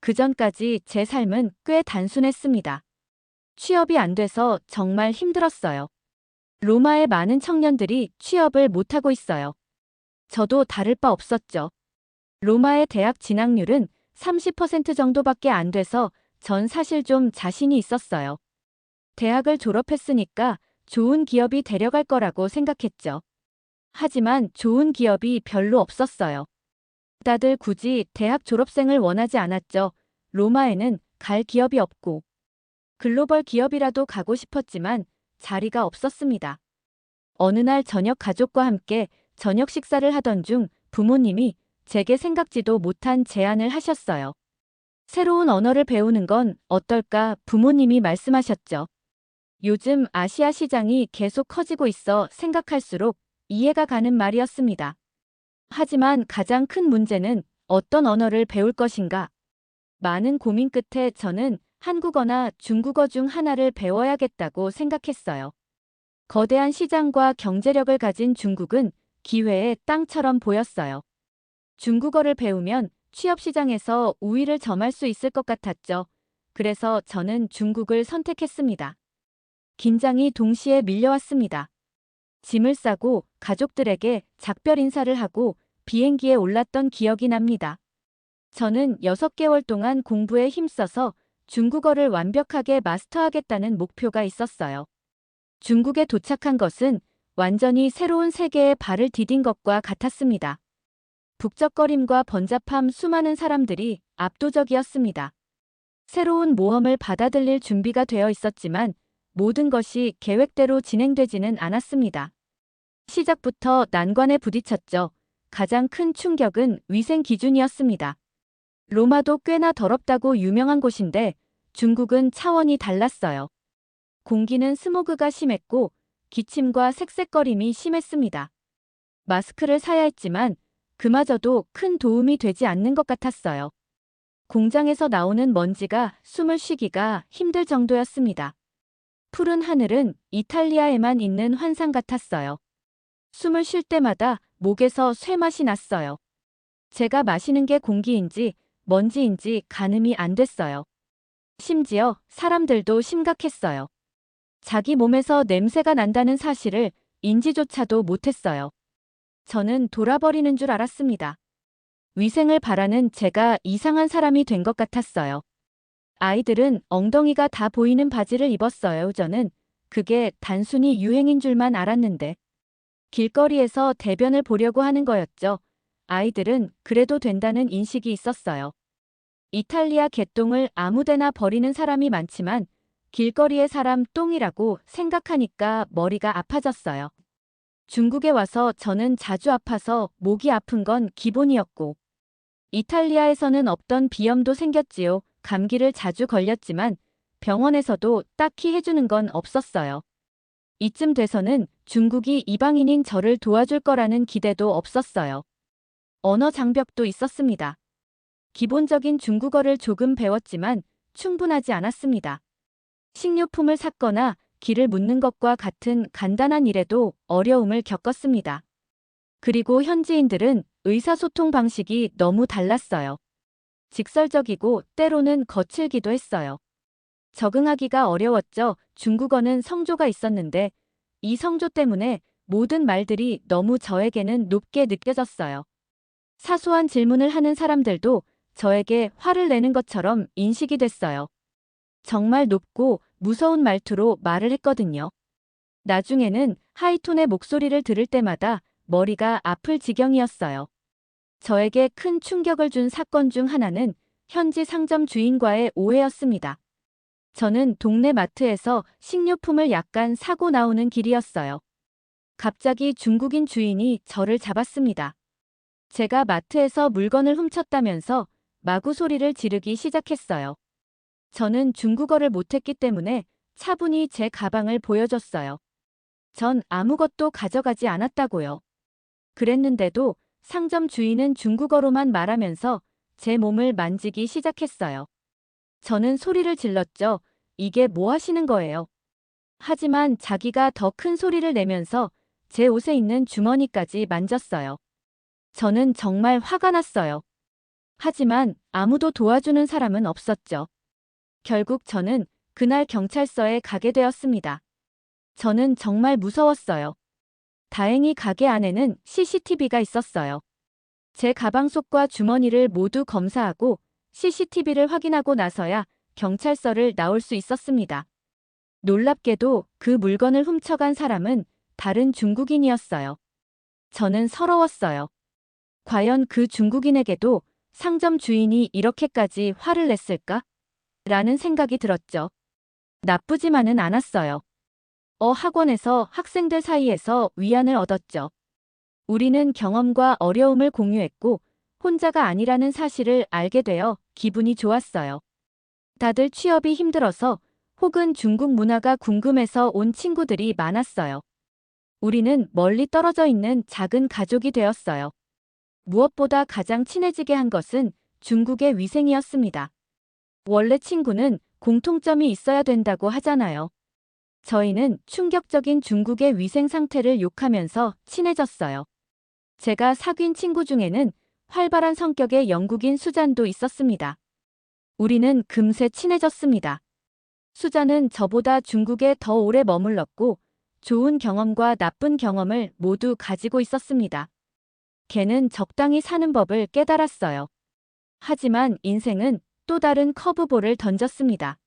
그전까지 제 삶은 꽤 단순했습니다. 취업이 안 돼서 정말 힘들었어요. 로마의 많은 청년들이 취업을 못하고 있어요. 저도 다를 바 없었죠. 로마의 대학 진학률은 30% 정도밖에 안 돼서 전 사실 좀 자신이 있었어요. 대학을 졸업했으니까 좋은 기업이 데려갈 거라고 생각했죠. 하지만 좋은 기업이 별로 없었어요. 다들 굳이 대학 졸업생을 원하지 않았죠. 로마에는 갈 기업이 없고 글로벌 기업이라도 가고 싶었지만 자리가 없었습니다. 어느 날 저녁 가족과 함께 저녁 식사를 하던 중 부모님이 제게 생각지도 못한 제안을 하셨어요. 새로운 언어를 배우는 건 어떨까 부모님이 말씀하셨죠. 요즘 아시아 시장이 계속 커지고 있어 생각할수록 이해가 가는 말이었습니다. 하지만 가장 큰 문제는 어떤 언어를 배울 것인가? 많은 고민 끝에 저는 한국어나 중국어 중 하나를 배워야겠다고 생각했어요. 거대한 시장과 경제력을 가진 중국은 기회의 땅처럼 보였어요. 중국어를 배우면 취업 시장에서 우위를 점할 수 있을 것 같았죠. 그래서 저는 중국을 선택했습니다. 긴장이 동시에 밀려왔습니다. 짐을 싸고 가족들에게 작별 인사를 하고 비행기에 올랐던 기억이 납니다. 저는 6개월 동안 공부에 힘써서 중국어를 완벽하게 마스터하겠다는 목표가 있었어요. 중국에 도착한 것은 완전히 새로운 세계에 발을 디딘 것과 같았습니다. 북적거림과 번잡함 수많은 사람들이 압도적이었습니다. 새로운 모험을 받아들일 준비가 되어 있었지만 모든 것이 계획대로 진행되지는 않았습니다. 시작부터 난관에 부딪혔죠. 가장 큰 충격은 위생 기준이었습니다. 로마도 꽤나 더럽다고 유명한 곳인데 중국은 차원이 달랐어요. 공기는 스모그가 심했고 기침과 색색거림이 심했습니다. 마스크를 사야 했지만 그마저도 큰 도움이 되지 않는 것 같았어요. 공장에서 나오는 먼지가 숨을 쉬기가 힘들 정도였습니다. 푸른 하늘은 이탈리아에만 있는 환상 같았어요. 숨을 쉴 때마다 목에서 쇠맛이 났어요. 제가 마시는 게 공기인지 먼지인지 가늠이 안 됐어요. 심지어 사람들도 심각했어요. 자기 몸에서 냄새가 난다는 사실을 인지조차도 못했어요. 저는 돌아버리는 줄 알았습니다. 위생을 바라는 제가 이상한 사람이 된 것 같았어요. 아이들은 엉덩이가 다 보이는 바지를 입었어요. 저는 그게 단순히 유행인 줄만 알았는데 길거리에서 대변을 보려고 하는 거였죠. 아이들은 그래도 된다는 인식이 있었어요. 이탈리아 개똥을 아무데나 버리는 사람이 많지만 길거리의 사람 똥이라고 생각하니까 머리가 아파졌어요. 중국에 와서 저는 자주 아파서 목이 아픈 건 기본이었고 이탈리아에서는 없던 비염도 생겼지요. 감기를 자주 걸렸지만 병원에서도 딱히 해주는 건 없었어요. 이쯤 돼서는 중국이 이방인인 저를 도와줄 거라는 기대도 없었어요. 언어 장벽도 있었습니다. 기본적인 중국어를 조금 배웠지만 충분하지 않았습니다. 식료품을 샀거나 길을 묻는 것과 같은 간단한 일에도 어려움을 겪었습니다. 그리고 현지인들은 의사소통 방식이 너무 달랐어요. 직설적이고 때로는 거칠기도 했어요. 적응하기가 어려웠죠. 중국어는 성조가 있었는데 이 성조 때문에 모든 말들이 너무 저에게는 높게 느껴졌어요. 사소한 질문을 하는 사람들도 저에게 화를 내는 것처럼 인식이 됐어요. 정말 높고 무서운 말투로 말을 했거든요. 나중에는 하이톤의 목소리를 들을 때마다 머리가 아플 지경이었어요. 저에게 큰 충격을 준 사건 중 하나는 현지 상점 주인과의 오해였습니다. 저는 동네 마트에서 식료품을 약간 사고 나오는 길이었어요. 갑자기 중국인 주인이 저를 잡았습니다. 제가 마트에서 물건을 훔쳤다면서 마구 소리를 지르기 시작했어요. 저는 중국어를 못했기 때문에 차분히 제 가방을 보여줬어요. 전 아무것도 가져가지 않았다고요. 그랬는데도 상점 주인은 중국어로만 말하면서 제 몸을 만지기 시작했어요. 저는 소리를 질렀죠. 이게 뭐 하시는 거예요? 하지만 자기가 더 큰 소리를 내면서 제 옷에 있는 주머니까지 만졌어요. 저는 정말 화가 났어요. 하지만 아무도 도와주는 사람은 없었죠. 결국 저는 그날 경찰서에 가게 되었습니다. 저는 정말 무서웠어요. 다행히 가게 안에는 CCTV가 있었어요. 제 가방 속과 주머니를 모두 검사하고 CCTV를 확인하고 나서야 경찰서를 나올 수 있었습니다. 놀랍게도 그 물건을 훔쳐간 사람은 다른 중국인이었어요. 저는 서러웠어요. 과연 그 중국인에게도 상점 주인이 이렇게까지 화를 냈을까? 라는 생각이 들었죠. 나쁘지만은 않았어요. 학원에서 학생들 사이에서 위안을 얻었죠. 우리는 경험과 어려움을 공유했고 혼자가 아니라는 사실을 알게 되어 기분이 좋았어요. 다들 취업이 힘들어서 혹은 중국 문화가 궁금해서 온 친구들이 많았어요. 우리는 멀리 떨어져 있는 작은 가족이 되었어요. 무엇보다 가장 친해지게 한 것은 중국의 위생이었습니다. 원래 친구는 공통점이 있어야 된다고 하잖아요. 저희는 충격적인 중국의 위생 상태를 욕하면서 친해졌어요. 제가 사귄 친구 중에는 활발한 성격의 영국인 수잔도 있었습니다. 우리는 금세 친해졌습니다. 수잔은 저보다 중국에 더 오래 머물렀고 좋은 경험과 나쁜 경험을 모두 가지고 있었습니다. 걔는 적당히 사는 법을 깨달았어요. 하지만 인생은 또 다른 커브볼을 던졌습니다.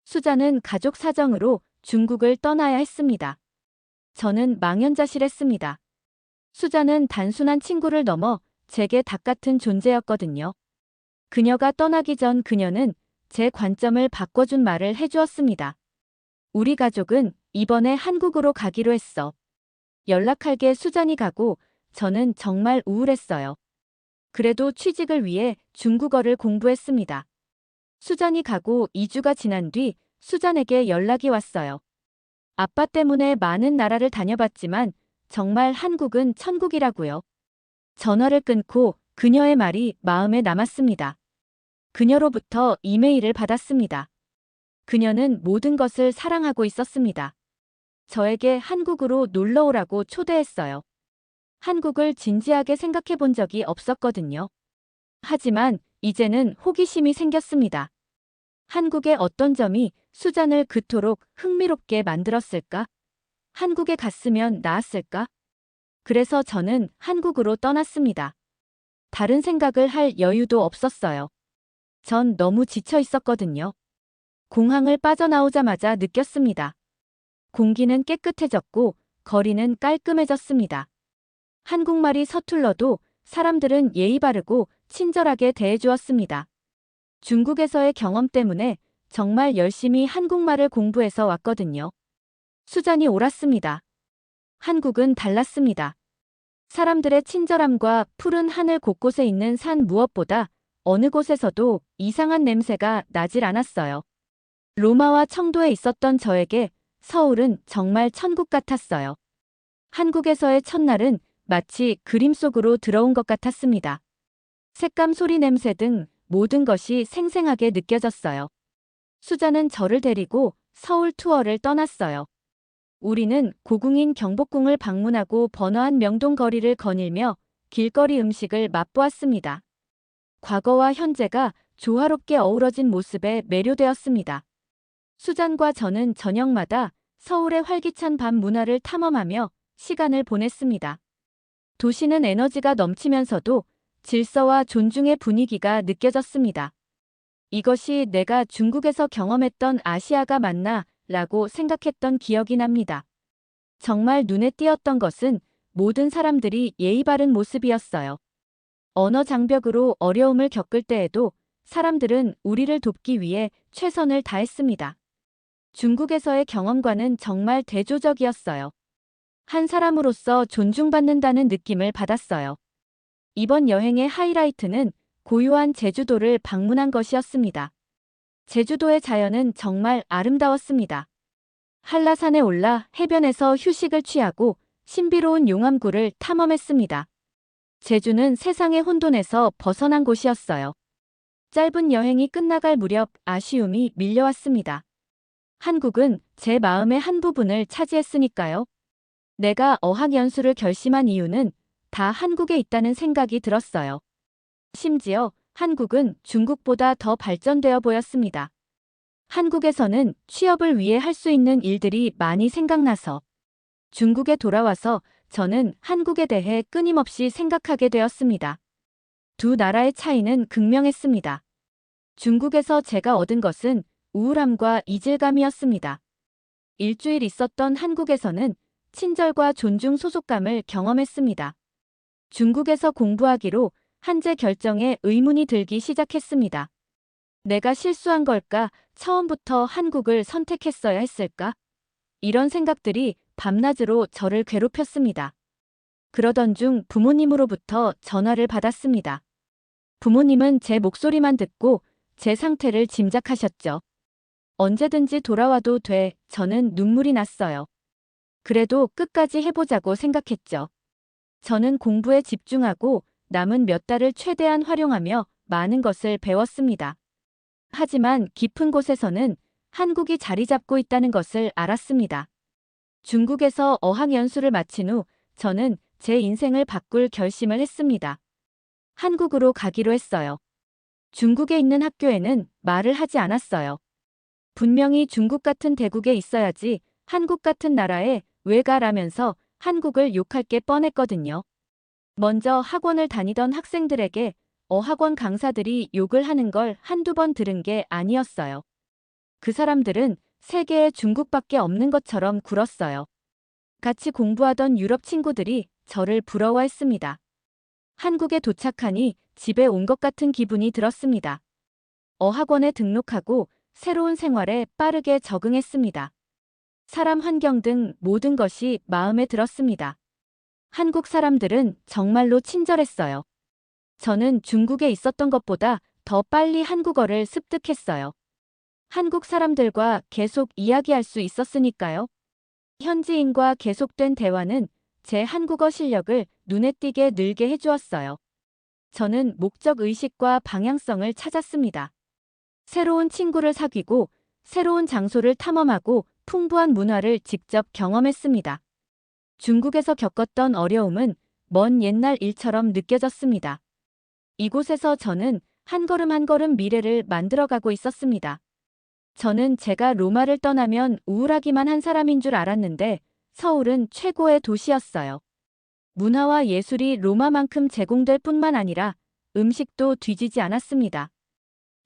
수잔은 가족 사정으로 중국을 떠나야 했습니다. 저는 망연자실했습니다. 수잔은 단순한 친구를 넘어 제게 닭 같은 존재였거든요. 그녀가 떠나기 전 그녀는 제 관점을 바꿔준 말을 해주었습니다. 우리 가족은 이번에 한국으로 가기로 했어. 연락할게. 수잔이 가고 저는 정말 우울했어요. 그래도 취직을 위해 중국어를 공부했습니다. 수잔이 가고 2주가 지난 뒤 수잔에게 연락이 왔어요. 아빠 때문에 많은 나라를 다녀봤지만 정말 한국은 천국이라고요. 전화를 끊고 그녀의 말이 마음에 남았습니다. 그녀로부터 이메일을 받았습니다. 그녀는 모든 것을 사랑하고 있었습니다. 저에게 한국으로 놀러 오라고 초대했어요. 한국을 진지하게 생각해 본 적이 없었거든요. 하지만 이제는 호기심이 생겼습니다. 한국의 어떤 점이 수잔을 그토록 흥미롭게 만들었을까? 한국에 갔으면 나았을까? 그래서 저는 한국으로 떠났습니다. 다른 생각을 할 여유도 없었어요. 전 너무 지쳐 있었거든요. 공항을 빠져나오자마자 느꼈습니다. 공기는 깨끗해졌고 거리는 깔끔해졌습니다. 한국말이 서툴러도 사람들은 예의 바르고 친절하게 대해주었습니다. 중국에서의 경험 때문에 정말 열심히 한국말을 공부해서 왔거든요. 수잔이 옳았습니다. 한국은 달랐습니다. 사람들의 친절함과 푸른 하늘 곳곳에 있는 산 무엇보다 어느 곳에서도 이상한 냄새가 나질 않았어요. 로마와 청도에 있었던 저에게 서울은 정말 천국 같았어요. 한국에서의 첫날은 마치 그림 속으로 들어온 것 같았습니다. 색감, 소리, 냄새 등 모든 것이 생생하게 느껴졌어요. 수잔은 저를 데리고 서울 투어를 떠났어요. 우리는 고궁인 경복궁을 방문하고 번화한 명동 거리를 거닐며 길거리 음식을 맛보았습니다. 과거와 현재가 조화롭게 어우러진 모습에 매료되었습니다. 수잔과 저는 저녁마다 서울의 활기찬 밤 문화를 탐험하며 시간을 보냈습니다. 도시는 에너지가 넘치면서도 질서와 존중의 분위기가 느껴졌습니다. 이것이 내가 중국에서 경험했던 아시아가 맞나 라고 생각했던 기억이 납니다. 정말 눈에 띄었던 것은 모든 사람들이 예의 바른 모습이었어요. 언어 장벽으로 어려움을 겪을 때에도 사람들은 우리를 돕기 위해 최선을 다했습니다. 중국에서의 경험과는 정말 대조적이었어요. 한 사람으로서 존중받는다는 느낌을 받았어요. 이번 여행의 하이라이트는 고요한 제주도를 방문한 것이었습니다. 제주도의 자연은 정말 아름다웠습니다. 한라산에 올라 해변에서 휴식을 취하고 신비로운 용암굴을 탐험했습니다. 제주는 세상의 혼돈에서 벗어난 곳이었어요. 짧은 여행이 끝나갈 무렵 아쉬움이 밀려왔습니다. 한국은 제 마음의 한 부분을 차지했으니까요. 내가 어학연수를 결심한 이유는 다 한국에 있다는 생각이 들었어요. 심지어 한국은 중국보다 더 발전되어 보였습니다. 한국에서는 취업을 위해 할 수 있는 일들이 많이 생각나서 중국에 돌아와서 저는 한국에 대해 끊임없이 생각하게 되었습니다. 두 나라의 차이는 극명했습니다. 중국에서 제가 얻은 것은 우울함과 이질감이었습니다. 일주일 있었던 한국에서는 친절과 존중, 소속감을 경험했습니다. 중국에서 공부하기로 한제 결정에 의문이 들기 시작했습니다. 내가 실수한 걸까? 처음부터 한국을 선택했어야 했을까? 이런 생각들이 밤낮으로 저를 괴롭혔습니다. 그러던 중 부모님으로부터 전화를 받았습니다. 부모님은 제 목소리만 듣고 제 상태를 짐작하셨죠. 언제든지 돌아와도 돼. 저는 눈물이 났어요. 그래도 끝까지 해보자고 생각했죠. 저는 공부에 집중하고 남은 몇 달을 최대한 활용하며 많은 것을 배웠습니다. 하지만 깊은 곳에서는 한국이 자리 잡고 있다는 것을 알았습니다. 중국에서 어학연수를 마친 후 저는 제 인생을 바꿀 결심을 했습니다. 한국으로 가기로 했어요. 중국에 있는 학교에는 말을 하지 않았어요. 분명히 중국 같은 대국에 있어야지 한국 같은 나라에 왜 가라면서 한국을 욕할 게 뻔했거든요. 먼저 학원을 다니던 학생들에게 어학원 강사들이 욕을 하는 걸 한두 번 들은 게 아니었어요. 그 사람들은 세계에 중국밖에 없는 것처럼 굴었어요. 같이 공부하던 유럽 친구들이 저를 부러워했습니다. 한국에 도착하니 집에 온 것 같은 기분이 들었습니다. 어학원에 등록하고 새로운 생활에 빠르게 적응했습니다. 사람, 환경 등 모든 것이 마음에 들었습니다. 한국 사람들은 정말로 친절했어요. 저는 중국에 있었던 것보다 더 빨리 한국어를 습득했어요. 한국 사람들과 계속 이야기할 수 있었으니까요. 현지인과 계속된 대화는 제 한국어 실력을 눈에 띄게 늘게 해주었어요. 저는 목적 의식과 방향성을 찾았습니다. 새로운 친구를 사귀고 새로운 장소를 탐험하고 풍부한 문화를 직접 경험했습니다. 중국에서 겪었던 어려움은 먼 옛날 일처럼 느껴졌습니다. 이곳에서 저는 한 걸음 한 걸음 미래를 만들어가고 있었습니다. 저는 제가 로마를 떠나면 우울하기만 한 사람인 줄 알았는데 서울은 최고의 도시였어요. 문화와 예술이 로마만큼 제공될 뿐만 아니라 음식도 뒤지지 않았습니다.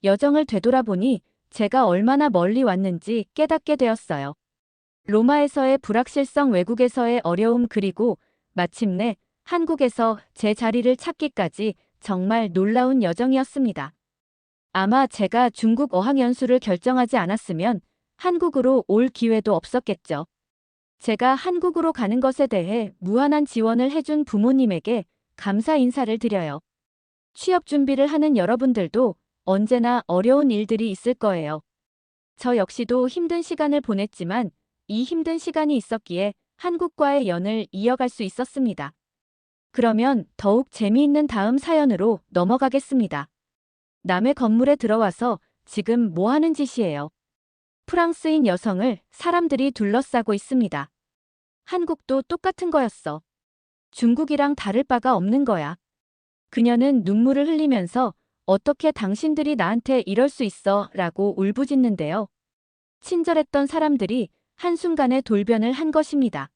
여정을 되돌아보니 제가 얼마나 멀리 왔는지 깨닫게 되었어요. 로마에서의 불확실성, 외국에서의 어려움, 그리고 마침내 한국에서 제 자리를 찾기까지 정말 놀라운 여정이었습니다. 아마 제가 중국 어학연수를 결정하지 않았으면 한국으로 올 기회도 없었겠죠. 제가 한국으로 가는 것에 대해 무한한 지원을 해준 부모님에게 감사 인사를 드려요. 취업 준비를 하는 여러분들도 언제나 어려운 일들이 있을 거예요. 저 역시도 힘든 시간을 보냈지만 이 힘든 시간이 있었기에 한국과의 연을 이어갈 수 있었습니다. 그러면 더욱 재미있는 다음 사연으로 넘어가겠습니다. 남의 건물에 들어와서 지금 뭐 하는 짓이에요? 프랑스인 여성을 사람들이 둘러싸고 있습니다. 한국도 똑같은 거였어. 중국이랑 다를 바가 없는 거야. 그녀는 눈물을 흘리면서 어떻게 당신들이 나한테 이럴 수 있어? 라고 울부짖는데요. 친절했던 사람들이 한순간에 돌변을 한 것입니다.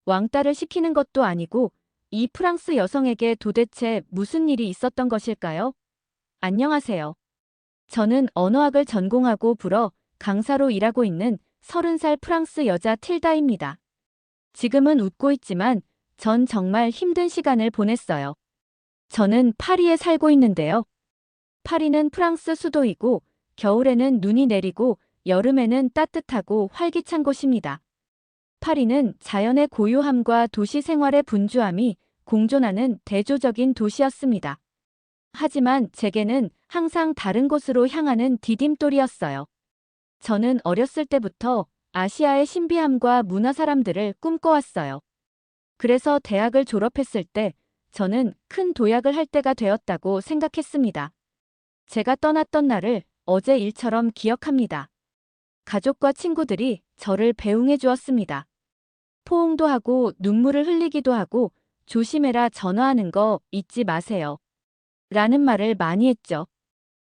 왕따를 시키는 것도 아니고 이 프랑스 여성에게 도대체 무슨 일이 있었던 것일까요? 안녕하세요. 저는 언어학을 전공하고 불어 강사로 일하고 있는 30살 프랑스 여자 틸다입니다. 지금은 웃고 있지만 전 정말 힘든 시간을 보냈어요. 저는 파리에 살고 있는데요. 파리는 프랑스 수도이고 겨울에는 눈이 내리고 여름에는 따뜻하고 활기찬 곳입니다. 파리는 자연의 고요함과 도시 생활의 분주함이 공존하는 대조적인 도시였습니다. 하지만 제게는 항상 다른 곳으로 향하는 디딤돌이었어요. 저는 어렸을 때부터 아시아의 신비함과 문화 사람들을 꿈꿔왔어요. 그래서 대학을 졸업했을 때 저는 큰 도약을 할 때가 되었다고 생각했습니다. 제가 떠났던 날을 어제 일처럼 기억합니다. 가족과 친구들이 저를 배웅해 주었습니다. 포옹도 하고 눈물을 흘리기도 하고 조심해라 전화하는 거 잊지 마세요. 라는 말을 많이 했죠.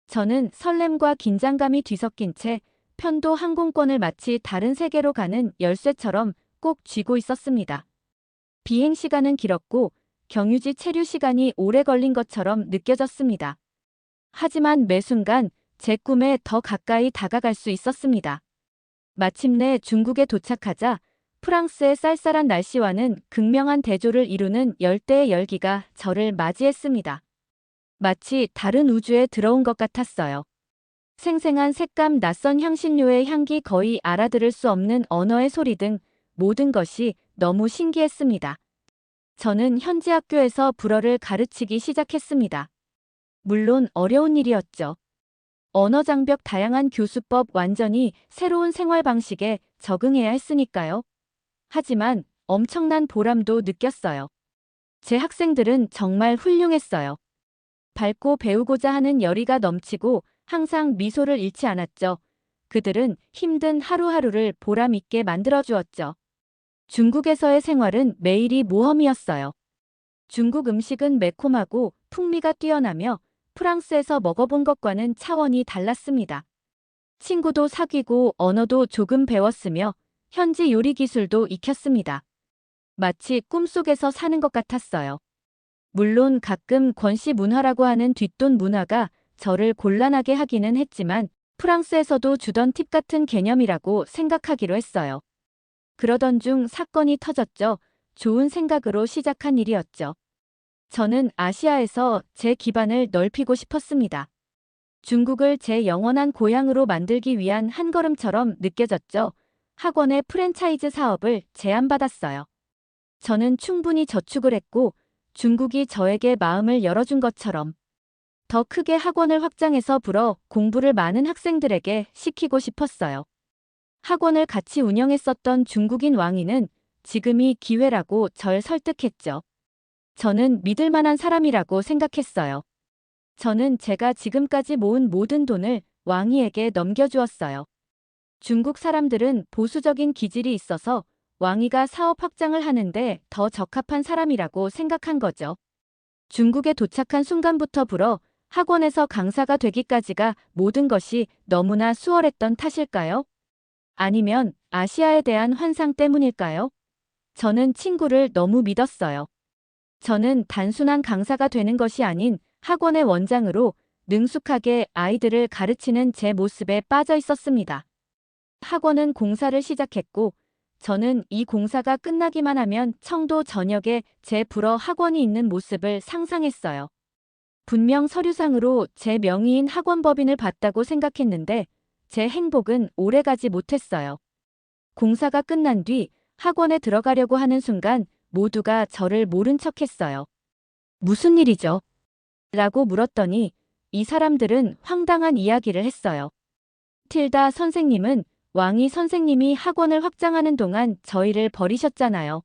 저는 설렘과 긴장감이 뒤섞인 채 편도 항공권을 마치 다른 세계로 가는 열쇠처럼 꼭 쥐고 있었습니다. 비행 시간은 길었고 경유지 체류 시간이 오래 걸린 것처럼 느껴졌습니다. 하지만 매 순간 제 꿈에 더 가까이 다가갈 수 있었습니다. 마침내 중국에 도착하자 프랑스의 쌀쌀한 날씨와는 극명한 대조를 이루는 열대의 열기가 저를 맞이했습니다. 마치 다른 우주에 들어온 것 같았어요. 생생한 색감, 낯선 향신료의 향기, 거의 알아들을 수 없는 언어의 소리 등 모든 것이 너무 신기했습니다. 저는 현지 학교에서 불어를 가르치기 시작했습니다. 물론 어려운 일이었죠. 언어 장벽, 다양한 교수법, 완전히 새로운 생활 방식에 적응해야 했으니까요. 하지만 엄청난 보람도 느꼈어요. 제 학생들은 정말 훌륭했어요. 밝고 배우고자 하는 열의가 넘치고 항상 미소를 잃지 않았죠. 그들은 힘든 하루하루를 보람 있게 만들어 주었죠. 중국에서의 생활은 매일이 모험이었어요. 중국 음식은 매콤하고 풍미가 뛰어나며 프랑스에서 먹어본 것과는 차원이 달랐습니다. 친구도 사귀고 언어도 조금 배웠으며 현지 요리 기술도 익혔습니다. 마치 꿈속에서 사는 것 같았어요. 물론 가끔 권씨 문화라고 하는 뒷돈 문화가 저를 곤란하게 하기는 했지만 프랑스에서도 주던 팁 같은 개념이라고 생각하기로 했어요. 그러던 중 사건이 터졌죠. 좋은 생각으로 시작한 일이었죠. 저는 아시아에서 제 기반을 넓히고 싶었습니다. 중국을 제 영원한 고향으로 만들기 위한 한 걸음처럼 느껴졌죠. 학원의 프랜차이즈 사업을 제안받았어요. 저는 충분히 저축을 했고 중국이 저에게 마음을 열어준 것처럼 더 크게 학원을 확장해서 불어 공부를 많은 학생들에게 시키고 싶었어요. 학원을 같이 운영했었던 중국인 왕이는 지금이 기회라고 절 설득했죠. 저는 믿을 만한 사람이라고 생각했어요. 저는 제가 지금까지 모은 모든 돈을 왕이에게 넘겨주었어요. 중국 사람들은 보수적인 기질이 있어서 왕이가 사업 확장을 하는데 더 적합한 사람이라고 생각한 거죠. 중국에 도착한 순간부터 불어 학원에서 강사가 되기까지가 모든 것이 너무나 수월했던 탓일까요? 아니면 아시아에 대한 환상 때문일까요? 저는 친구를 너무 믿었어요. 저는 단순한 강사가 되는 것이 아닌 학원의 원장으로 능숙하게 아이들을 가르치는 제 모습에 빠져 있었습니다. 학원은 공사를 시작했고, 저는 이 공사가 끝나기만 하면 청도 전역에 제 불어 학원이 있는 모습을 상상했어요. 분명 서류상으로 제 명의인 학원법인을 봤다고 생각했는데, 제 행복은 오래가지 못했어요. 공사가 끝난 뒤 학원에 들어가려고 하는 순간 모두가 저를 모른 척했어요. 무슨 일이죠? 라고 물었더니 이 사람들은 황당한 이야기를 했어요. 틸다 선생님은 왕이 선생님이 학원을 확장하는 동안 저희를 버리셨잖아요.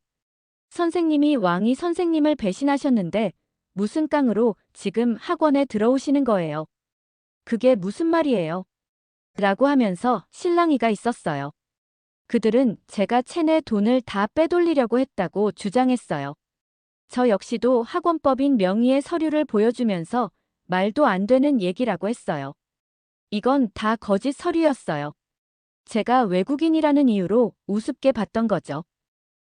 선생님이 왕이 선생님을 배신하셨는데 무슨 깡으로 지금 학원에 들어오시는 거예요? 그게 무슨 말이에요? 라고 하면서 실랑이가 있었어요. 그들은 제가 체내 돈을 다 빼돌리려고 했다고 주장했어요. 저 역시도 학원법인 명의의 서류를 보여주면서 말도 안 되는 얘기라고 했어요. 이건 다 거짓 서류였어요. 제가 외국인이라는 이유로 우습게 봤던 거죠.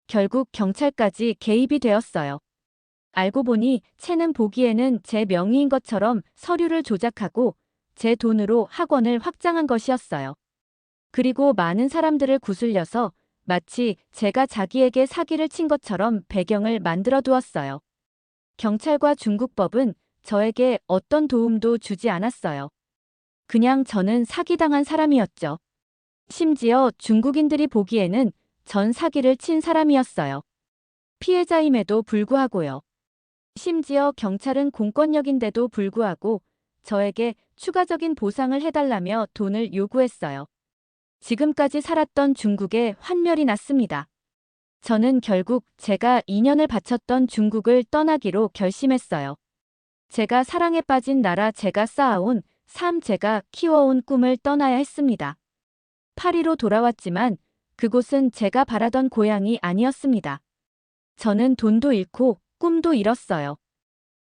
결국 경찰까지 개입이 되었어요. 알고 보니 채는 보기에는 제 명의인 것처럼 서류를 조작하고 제 돈으로 학원을 확장한 것이었어요. 그리고 많은 사람들을 구슬려서 마치 제가 자기에게 사기를 친 것처럼 배경을 만들어 두었어요. 경찰과 중국법은 저에게 어떤 도움도 주지 않았어요. 그냥 저는 사기당한 사람이었죠. 심지어 중국인들이 보기에는 전 사기를 친 사람이었어요. 피해자임에도 불구하고요. 심지어 경찰은 공권력인데도 불구하고 저에게 추가적인 보상을 해달라며 돈을 요구했어요. 지금까지 살았던 중국에 환멸이 났습니다. 저는 결국 제가 2년을 바쳤던 중국을 떠나기로 결심했어요. 제가 사랑에 빠진 나라, 제가 쌓아온 삶, 제가 키워온 꿈을 떠나야 했습니다. 파리로 돌아왔지만 그곳은 제가 바라던 고향이 아니었습니다. 저는 돈도 잃고 꿈도 잃었어요.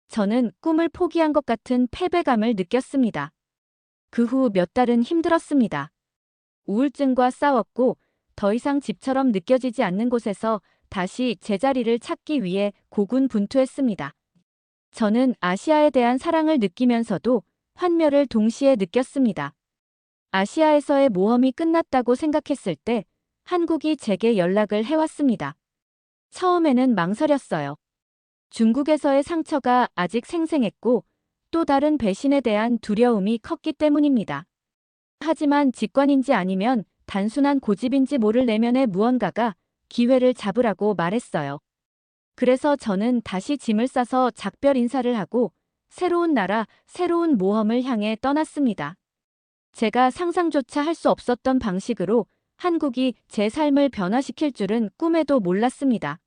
저는 꿈을 포기한 것 같은 패배감을 느꼈습니다. 그 후 몇 달은 힘들었습니다. 우울증과 싸웠고 더 이상 집처럼 느껴지지 않는 곳에서 다시 제자리를 찾기 위해 고군분투했습니다. 저는 아시아에 대한 사랑을 느끼면서도 환멸을 동시에 느꼈습니다. 아시아에서의 모험이 끝났다고 생각했을 때 한국이 제게 연락을 해왔습니다. 처음에는 망설였어요. 중국에서의 상처가 아직 생생했고 또 다른 배신에 대한 두려움이 컸기 때문입니다. 하지만 직관인지 아니면 단순한 고집인지 모를 내면의 무언가가 기회를 잡으라고 말했어요. 그래서 저는 다시 짐을 싸서 작별 인사를 하고 새로운 나라, 새로운 모험을 향해 떠났습니다. 제가 상상조차 할 수 없었던 방식으로 한국이 제 삶을 변화시킬 줄은 꿈에도 몰랐습니다.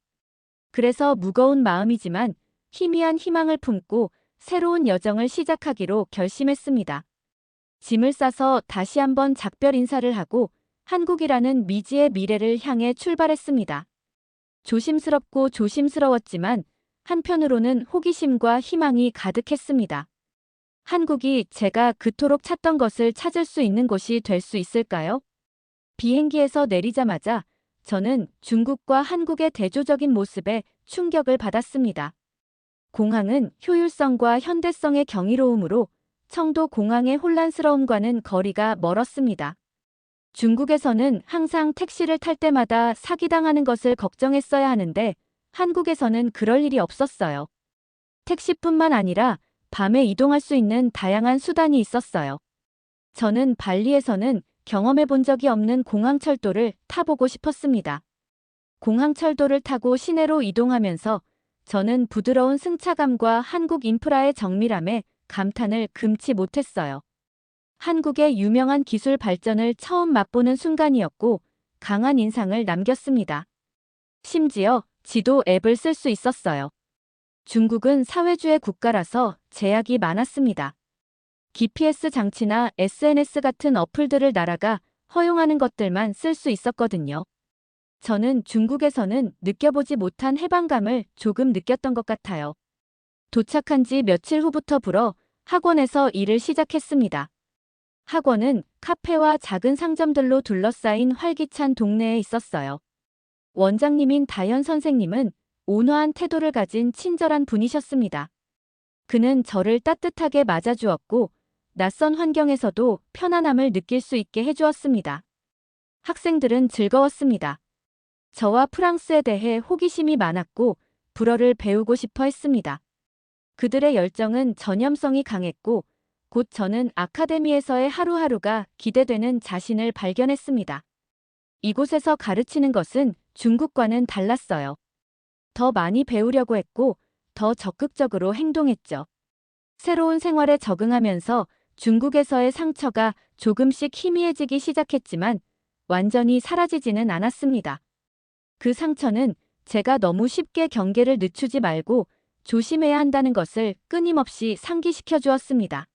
그래서 무거운 마음이지만 희미한 희망을 품고 새로운 여정을 시작하기로 결심했습니다. 짐을 싸서 다시 한번 작별 인사를 하고 한국이라는 미지의 미래를 향해 출발했습니다. 조심스럽고 조심스러웠지만 한편으로는 호기심과 희망이 가득했습니다. 한국이 제가 그토록 찾던 것을 찾을 수 있는 곳이 될 수 있을까요? 비행기에서 내리자마자 저는 중국과 한국의 대조적인 모습에 충격을 받았습니다. 공항은 효율성과 현대성의 경이로움으로 청도 공항의 혼란스러움과는 거리가 멀었습니다. 중국에서는 항상 택시를 탈 때마다 사기당하는 것을 걱정했어야 하는데 한국에서는 그럴 일이 없었어요. 택시뿐만 아니라 밤에 이동할 수 있는 다양한 수단이 있었어요. 저는 발리에서는 경험해 본 적이 없는 공항철도를 타보고 싶었습니다. 공항철도를 타고 시내로 이동하면서 저는 부드러운 승차감과 한국 인프라의 정밀함에 감탄을 금치 못했어요. 한국의 유명한 기술 발전을 처음 맛보는 순간이었고 강한 인상을 남겼습니다. 심지어 지도 앱을 쓸 수 있었어요. 중국은 사회주의 국가라서 제약이 많았습니다. GPS 장치나 SNS 같은 어플들을 나라가 허용하는 것들만 쓸 수 있었거든요. 저는 중국에서는 느껴보지 못한 해방감을 조금 느꼈던 것 같아요. 도착한 지 며칠 후부터 불어 학원에서 일을 시작했습니다. 학원은 카페와 작은 상점들로 둘러싸인 활기찬 동네에 있었어요. 원장님인 다현 선생님은 온화한 태도를 가진 친절한 분이셨습니다. 그는 저를 따뜻하게 맞아주었고 낯선 환경에서도 편안함을 느낄 수 있게 해주었습니다. 학생들은 즐거웠습니다. 저와 프랑스에 대해 호기심이 많았고 불어를 배우고 싶어 했습니다. 그들의 열정은 전염성이 강했고 곧 저는 아카데미에서의 하루하루가 기대되는 자신을 발견했습니다. 이곳에서 가르치는 것은 중국과는 달랐어요. 더 많이 배우려고 했고 더 적극적으로 행동했죠. 새로운 생활에 적응하면서 중국에서의 상처가 조금씩 희미해지기 시작했지만 완전히 사라지지는 않았습니다. 그 상처는 제가 너무 쉽게 경계를 늦추지 말고 조심해야 한다는 것을 끊임없이 상기시켜 주었습니다.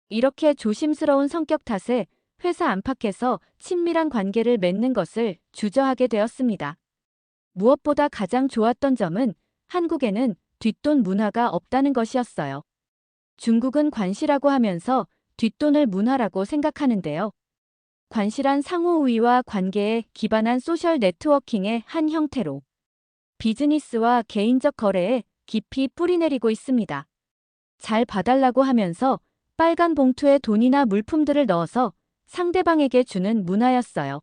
이렇게 조심스러운 성격 탓에 회사 안팎에서 친밀한 관계를 맺는 것을 주저하게 되었습니다. 무엇보다 가장 좋았던 점은 한국에는 뒷돈 문화가 없다는 것이었어요. 중국은 관시라고 하면서 뒷돈을 문화라고 생각하는데요. 관시란 상호 우위와 관계에 기반한 소셜 네트워킹의 한 형태로 비즈니스와 개인적 거래에 깊이 뿌리내리고 있습니다. 잘 봐달라고 하면서 빨간 봉투에 돈이나 물품들을 넣어서 상대방에게 주는 문화였어요.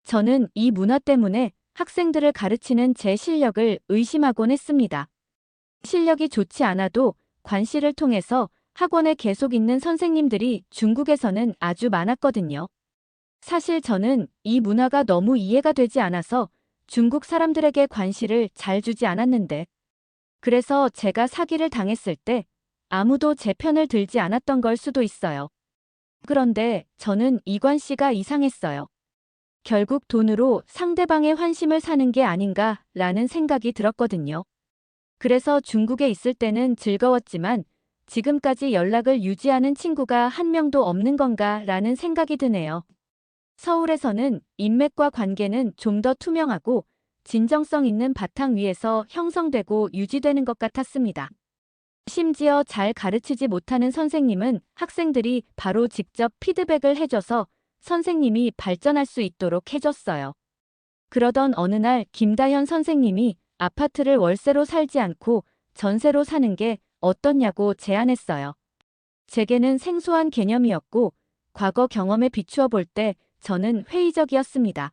저는 이 문화 때문에 학생들을 가르치는 제 실력을 의심하곤 했습니다. 실력이 좋지 않아도 관시를 통해서 학원에 계속 있는 선생님들이 중국에서는 아주 많았거든요. 사실 저는 이 문화가 너무 이해가 되지 않아서 중국 사람들에게 관시를 잘 주지 않았는데, 그래서 제가 사기를 당했을 때 아무도 제 편을 들지 않았던 걸 수도 있어요. 그런데 저는 이 관시가 이상했어요. 결국 돈으로 상대방의 환심을 사는 게 아닌가라는 생각이 들었거든요. 그래서 중국에 있을 때는 즐거웠지만 지금까지 연락을 유지하는 친구가 한 명도 없는 건가라는 생각이 드네요. 서울에서는 인맥과 관계는 좀 더 투명하고 진정성 있는 바탕 위에서 형성되고 유지되는 것 같았습니다. 심지어 잘 가르치지 못하는 선생님은 학생들이 바로 직접 피드백을 해줘서 선생님이 발전할 수 있도록 해줬어요. 그러던 어느 날 김다현 선생님이 아파트를 월세로 살지 않고 전세로 사는 게 어떻냐고 제안했어요. 제게는 생소한 개념이었고 과거 경험에 비추어 볼 때 저는 회의적이었습니다.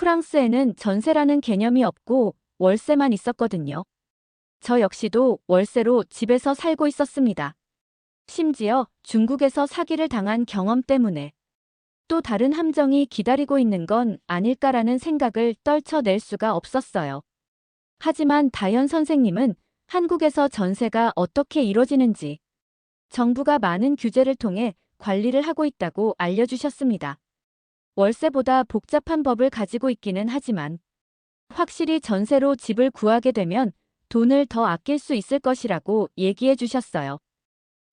프랑스에는 전세라는 개념이 없고 월세만 있었거든요. 저 역시도 월세로 집에서 살고 있었습니다. 심지어 중국에서 사기를 당한 경험 때문에 또 다른 함정이 기다리고 있는 건 아닐까라는 생각을 떨쳐낼 수가 없었어요. 하지만 다현 선생님은 한국에서 전세가 어떻게 이뤄지는지 정부가 많은 규제를 통해 관리를 하고 있다고 알려주셨습니다. 월세보다 복잡한 법을 가지고 있기는 하지만 확실히 전세로 집을 구하게 되면 돈을 더 아낄 수 있을 것이라고 얘기해 주셨어요.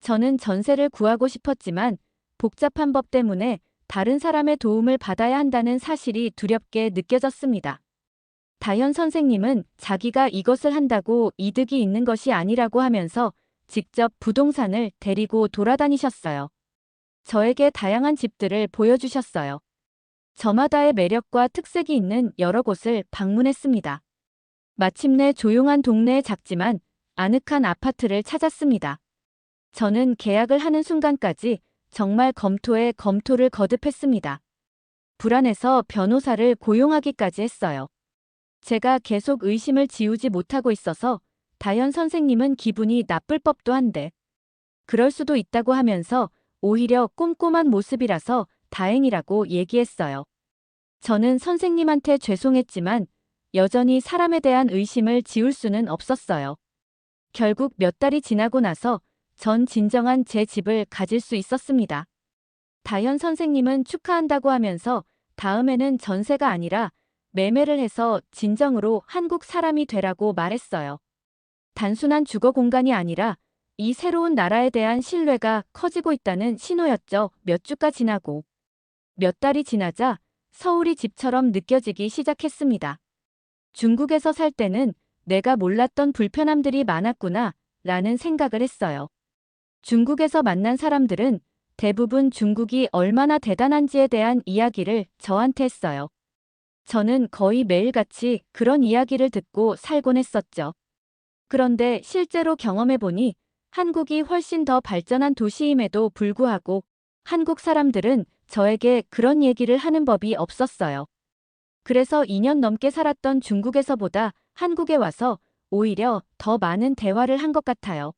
저는 전세를 구하고 싶었지만 복잡한 법 때문에 다른 사람의 도움을 받아야 한다는 사실이 두렵게 느껴졌습니다. 다현 선생님은 자기가 이것을 한다고 이득이 있는 것이 아니라고 하면서 직접 부동산을 데리고 돌아다니셨어요. 저에게 다양한 집들을 보여주셨어요. 저마다의 매력과 특색이 있는 여러 곳을 방문했습니다. 마침내 조용한 동네의 작지만 아늑한 아파트를 찾았습니다. 저는 계약을 하는 순간까지 정말 검토에 검토를 거듭했습니다. 불안해서 변호사를 고용하기까지 했어요. 제가 계속 의심을 지우지 못하고 있어서 다현 선생님은 기분이 나쁠 법도 한데 그럴 수도 있다고 하면서 오히려 꼼꼼한 모습이라서 다행이라고 얘기했어요. 저는 선생님한테 죄송했지만 여전히 사람에 대한 의심을 지울 수는 없었어요. 결국 몇 달이 지나고 나서 전 진정한 제 집을 가질 수 있었습니다. 다현 선생님은 축하한다고 하면서 다음에는 전세가 아니라 매매를 해서 진정으로 한국 사람이 되라고 말했어요. 단순한 주거 공간이 아니라 이 새로운 나라에 대한 신뢰가 커지고 있다는 신호였죠. 몇 주가 지나고 몇 달이 지나자 서울이 집처럼 느껴지기 시작했습니다. 중국에서 살 때는 내가 몰랐던 불편함들이 많았구나 라는 생각을 했어요. 중국에서 만난 사람들은 대부분 중국이 얼마나 대단한지에 대한 이야기를 저한테 했어요. 저는 거의 매일같이 그런 이야기를 듣고 살곤 했었죠. 그런데 실제로 경험해보니 한국이 훨씬 더 발전한 도시임에도 불구하고 한국 사람들은 저에게 그런 얘기를 하는 법이 없었어요. 그래서 2년 넘게 살았던 중국에서보다 한국에 와서 오히려 더 많은 대화를 한 것 같아요.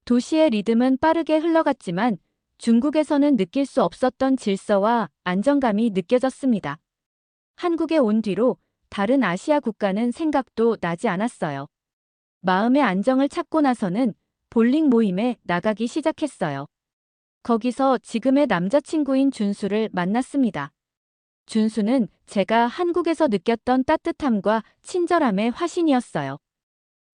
도시의 리듬은 빠르게 흘러갔지만 중국에서는 느낄 수 없었던 질서와 안정감이 느껴졌습니다. 한국에 온 뒤로 다른 아시아 국가는 생각도 나지 않았어요. 마음의 안정을 찾고 나서는 볼링 모임에 나가기 시작했어요. 거기서 지금의 남자친구인 준수를 만났습니다. 준수는 제가 한국에서 느꼈던 따뜻함과 친절함의 화신이었어요.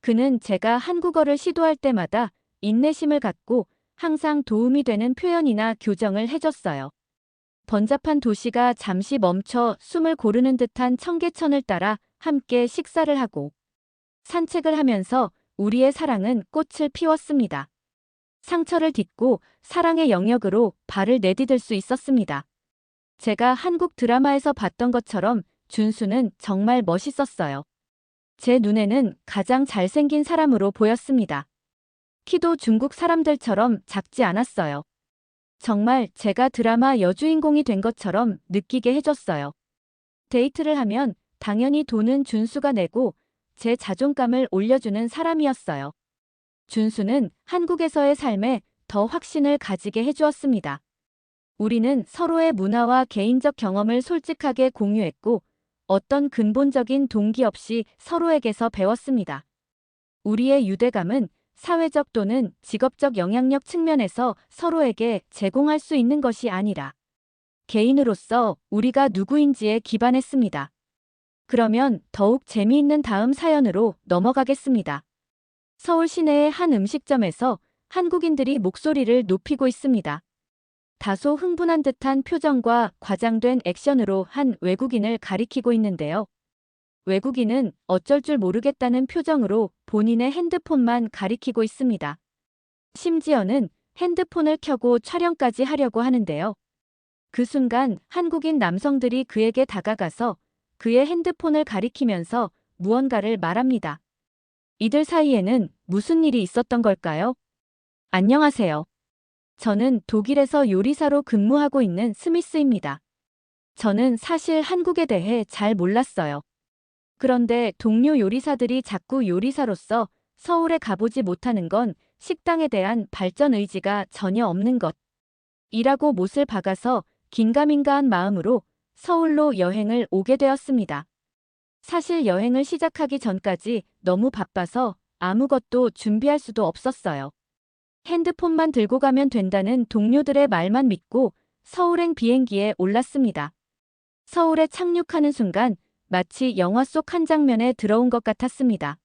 그는 제가 한국어를 시도할 때마다 인내심을 갖고 항상 도움이 되는 표현이나 교정을 해줬어요. 번잡한 도시가 잠시 멈춰 숨을 고르는 듯한 청계천을 따라 함께 식사를 하고 산책을 하면서 우리의 사랑은 꽃을 피웠습니다. 상처를 딛고 사랑의 영역으로 발을 내디딜 수 있었습니다. 제가 한국 드라마에서 봤던 것처럼 준수는 정말 멋있었어요. 제 눈에는 가장 잘생긴 사람으로 보였습니다. 키도 중국 사람들처럼 작지 않았어요. 정말 제가 드라마 여주인공이 된 것처럼 느끼게 해줬어요. 데이트를 하면 당연히 돈은 준수가 내고 제 자존감을 올려주는 사람이었어요. 준수는 한국에서의 삶에 더 확신을 가지게 해주었습니다. 우리는 서로의 문화와 개인적 경험을 솔직하게 공유했고 어떤 근본적인 동기 없이 서로에게서 배웠습니다. 우리의 유대감은 사회적 또는 직업적 영향력 측면에서 서로에게 제공할 수 있는 것이 아니라 개인으로서 우리가 누구인지에 기반했습니다. 그러면 더욱 재미있는 다음 사연으로 넘어가겠습니다. 서울 시내의 한 음식점에서 한국인들이 목소리를 높이고 있습니다. 다소 흥분한 듯한 표정과 과장된 액션으로 한 외국인을 가리키고 있는데요. 외국인은 어쩔 줄 모르겠다는 표정으로 본인의 핸드폰만 가리키고 있습니다. 심지어는 핸드폰을 켜고 촬영까지 하려고 하는데요. 그 순간 한국인 남성들이 그에게 다가가서 그의 핸드폰을 가리키면서 무언가를 말합니다. 이들 사이에는 무슨 일이 있었던 걸까요? 안녕하세요. 저는 독일에서 요리사로 근무하고 있는 스미스입니다. 저는 사실 한국에 대해 잘 몰랐어요. 그런데 동료 요리사들이 자꾸 요리사로서 서울에 가보지 못하는 건 식당에 대한 발전 의지가 전혀 없는 것. 이라고 못을 박아서 긴가민가한 마음으로 서울로 여행을 오게 되었습니다. 사실 여행을 시작하기 전까지 너무 바빠서 아무것도 준비할 수도 없었어요. 핸드폰만 들고 가면 된다는 동료들의 말만 믿고 서울행 비행기에 올랐습니다. 서울에 착륙하는 순간 마치 영화 속 한 장면에 들어온 것 같았습니다.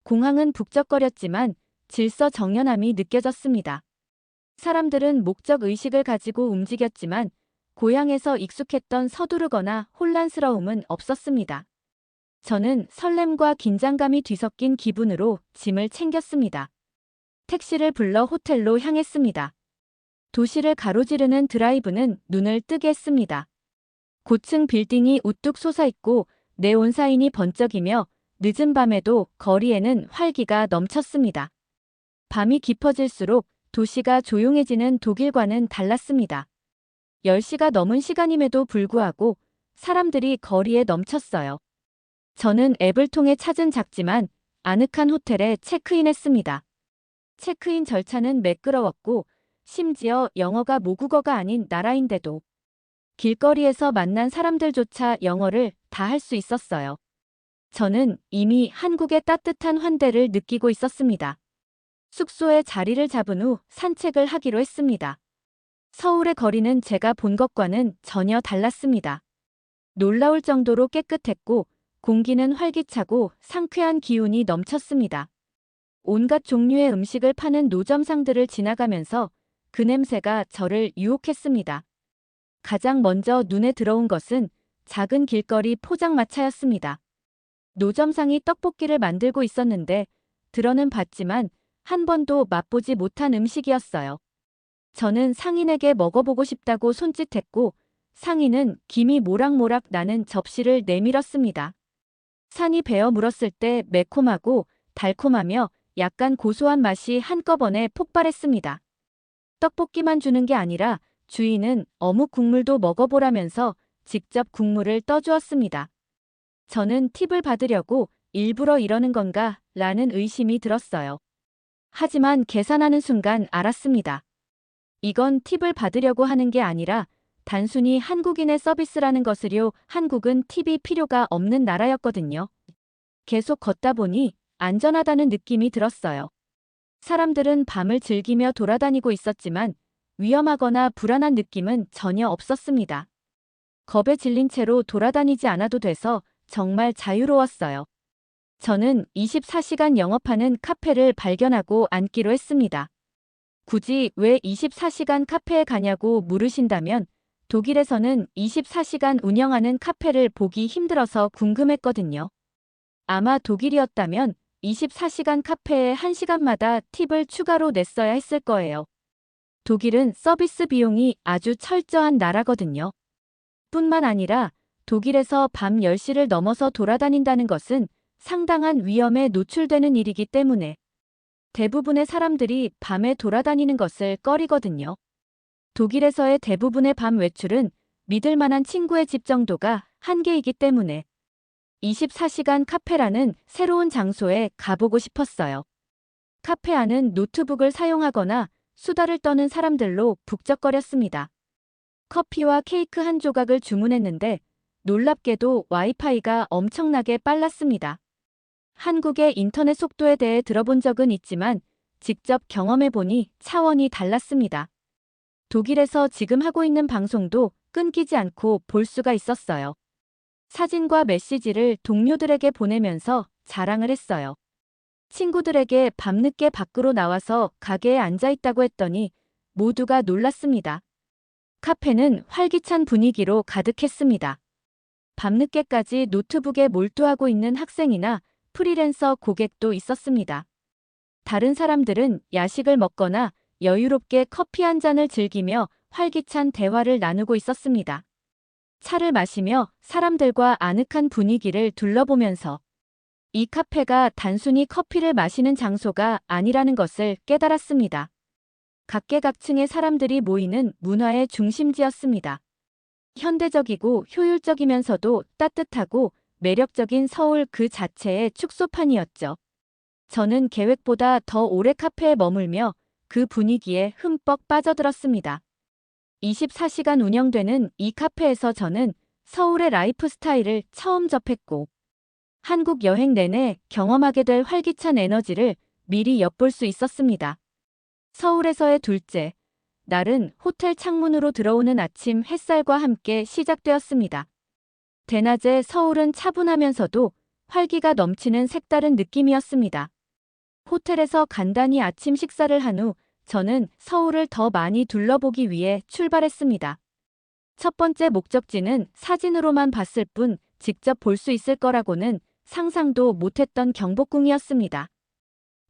공항은 북적거렸지만 질서 정연함이 느껴졌습니다. 사람들은 목적 의식을 가지고 움직였지만 고향에서 익숙했던 서두르거나 혼란스러움은 없었습니다. 저는 설렘과 긴장감이 뒤섞인 기분으로 짐을 챙겼습니다. 택시를 불러 호텔로 향했습니다. 도시를 가로지르는 드라이브는 눈을 뜨게 했습니다. 고층 빌딩이 우뚝 솟아있고 네온사인이 번쩍이며 늦은 밤에도 거리에는 활기가 넘쳤습니다. 밤이 깊어질수록 도시가 조용해지는 독일과는 달랐습니다. 10시가 넘은 시간임에도 불구하고 사람들이 거리에 넘쳤어요. 저는 앱을 통해 찾은 작지만 아늑한 호텔에 체크인했습니다. 체크인 절차는 매끄러웠고 심지어 영어가 모국어가 아닌 나라인데도 길거리에서 만난 사람들조차 영어를 다 할 수 있었어요. 저는 이미 한국의 따뜻한 환대를 느끼고 있었습니다. 숙소에 자리를 잡은 후 산책을 하기로 했습니다. 서울의 거리는 제가 본 것과는 전혀 달랐습니다. 놀라울 정도로 깨끗했고 공기는 활기차고 상쾌한 기운이 넘쳤습니다. 온갖 종류의 음식을 파는 노점상들을 지나가면서 그 냄새가 저를 유혹했습니다. 가장 먼저 눈에 들어온 것은 작은 길거리 포장마차였습니다. 노점상이 떡볶이를 만들고 있었는데 들어는 봤지만 한 번도 맛보지 못한 음식이었어요. 저는 상인에게 먹어보고 싶다고 손짓했고 상인은 김이 모락모락 나는 접시를 내밀었습니다. 산이 베어 물었을 때 매콤하고 달콤하며 약간 고소한 맛이 한꺼번에 폭발했습니다. 떡볶이만 주는 게 아니라 주인은 어묵 국물도 먹어보라면서 직접 국물을 떠주었습니다. 저는 팁을 받으려고 일부러 이러는 건가 라는 의심이 들었어요. 하지만 계산하는 순간 알았습니다. 이건 팁을 받으려고 하는 게 아니라 단순히 한국인의 서비스라는 것을요. 한국은 팁이 필요가 없는 나라였거든요. 계속 걷다 보니 안전하다는 느낌이 들었어요. 사람들은 밤을 즐기며 돌아다니고 있었지만 위험하거나 불안한 느낌은 전혀 없었습니다. 겁에 질린 채로 돌아다니지 않아도 돼서 정말 자유로웠어요. 저는 24시간 영업하는 카페를 발견하고 앉기로 했습니다. 굳이 왜 24시간 카페에 가냐고 물으신다면 독일에서는 24시간 운영하는 카페를 보기 힘들어서 궁금했거든요. 아마 독일이었다면 24시간 카페에 1시간마다 팁을 추가로 냈어야 했을 거예요. 독일은 서비스 비용이 아주 철저한 나라거든요. 뿐만 아니라 독일에서 밤 10시를 넘어서 돌아다닌다는 것은 상당한 위험에 노출되는 일이기 때문에 대부분의 사람들이 밤에 돌아다니는 것을 꺼리거든요. 독일에서의 대부분의 밤 외출은 믿을 만한 친구의 집 정도가 한계이기 때문에 24시간 카페라는 새로운 장소에 가보고 싶었어요. 카페 안은 노트북을 사용하거나 수다를 떠는 사람들로 북적거렸습니다. 커피와 케이크 한 조각을 주문했는데 놀랍게도 와이파이가 엄청나게 빨랐습니다. 한국의 인터넷 속도에 대해 들어본 적은 있지만 직접 경험해보니 차원이 달랐습니다. 독일에서 지금 하고 있는 방송도 끊기지 않고 볼 수가 있었어요. 사진과 메시지를 동료들에게 보내면서 자랑을 했어요. 친구들에게 밤늦게 밖으로 나와서 가게에 앉아 있다고 했더니 모두가 놀랐습니다. 카페는 활기찬 분위기로 가득했습니다. 밤늦게까지 노트북에 몰두하고 있는 학생이나 프리랜서 고객도 있었습니다. 다른 사람들은 야식을 먹거나 여유롭게 커피 한 잔을 즐기며 활기찬 대화를 나누고 있었습니다. 차를 마시며 사람들과 아늑한 분위기를 둘러보면서 이 카페가 단순히 커피를 마시는 장소가 아니라는 것을 깨달았습니다. 각계각층의 사람들이 모이는 문화의 중심지였습니다. 현대적이고 효율적이면서도 따뜻하고 매력적인 서울 그 자체의 축소판이었죠. 저는 계획보다 더 오래 카페에 머물며 그 분위기에 흠뻑 빠져들었습니다. 24시간 운영되는 이 카페에서 저는 서울의 라이프 스타일을 처음 접했고 한국 여행 내내 경험하게 될 활기찬 에너지를 미리 엿볼 수 있었습니다. 서울에서의 둘째 날은 호텔 창문으로 들어오는 아침 햇살과 함께 시작되었습니다. 대낮에 서울은 차분하면서도 활기가 넘치는 색다른 느낌이었습니다. 호텔에서 간단히 아침 식사를 한 후 저는 서울을 더 많이 둘러보기 위해 출발했습니다. 첫 번째 목적지는 사진으로만 봤을 뿐 직접 볼 수 있을 거라고는 상상도 못했던 경복궁이었습니다.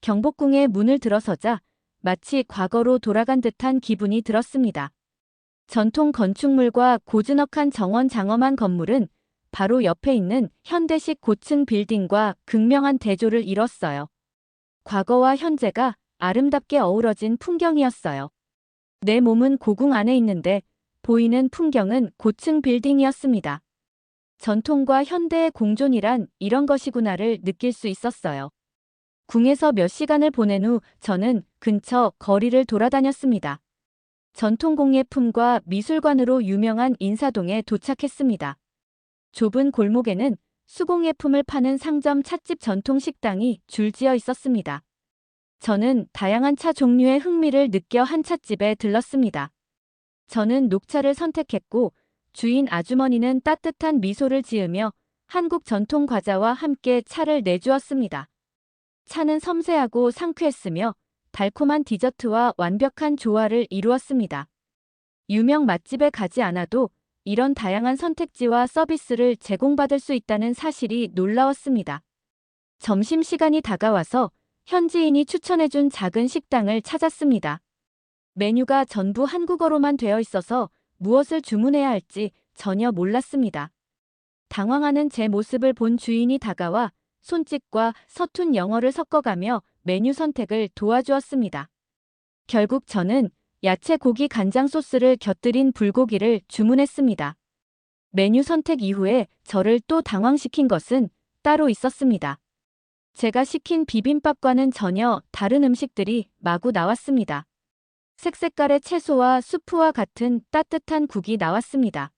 경복궁의 문을 들어서자 마치 과거로 돌아간 듯한 기분이 들었습니다. 전통 건축물과 고즈넉한 정원 장엄한 건물은 바로 옆에 있는 현대식 고층 빌딩과 극명한 대조를 이뤘어요. 과거와 현재가 아름답게 어우러진 풍경이었어요. 내 몸은 고궁 안에 있는데 보이는 풍경은 고층 빌딩이었습니다. 전통과 현대의 공존이란 이런 것이구나를 느낄 수 있었어요. 궁에서 몇 시간을 보낸 후 저는 근처 거리를 돌아다녔습니다. 전통工예품과 미술관으로 유명한 인사동에 도착했습니다. 좁은 골목에는 수공예품을 파는 상점 찻집 전통식당이 줄지어 있었습니다. 저는 다양한 차 종류의 흥미를 느껴 한 찻집에 들렀습니다. 저는 녹차를 선택했고 주인 아주머니는 따뜻한 미소를 지으며 한국 전통 과자와 함께 차를 내주었습니다. 차는 섬세하고 상쾌했으며 달콤한 디저트와 완벽한 조화를 이루었습니다. 유명 맛집에 가지 않아도 이런 다양한 선택지와 서비스를 제공받을 수 있다는 사실이 놀라웠습니다. 점심시간이 다가와서 현지인이 추천해준 작은 식당을 찾았습니다. 메뉴가 전부 한국어로만 되어 있어서 무엇을 주문해야 할지 전혀 몰랐습니다. 당황하는 제 모습을 본 주인이 다가와 손짓과 서툰 영어를 섞어가며 메뉴 선택을 도와주었습니다. 결국 저는 야채 고기 간장 소스를 곁들인 불고기를 주문했습니다. 메뉴 선택 이후에 저를 또 당황시킨 것은 따로 있었습니다. 제가 시킨 비빔밥과는 전혀 다른 음식들이 마구 나왔습니다. 색색깔의 채소와 수프와 같은 따뜻한 국이 나왔습니다.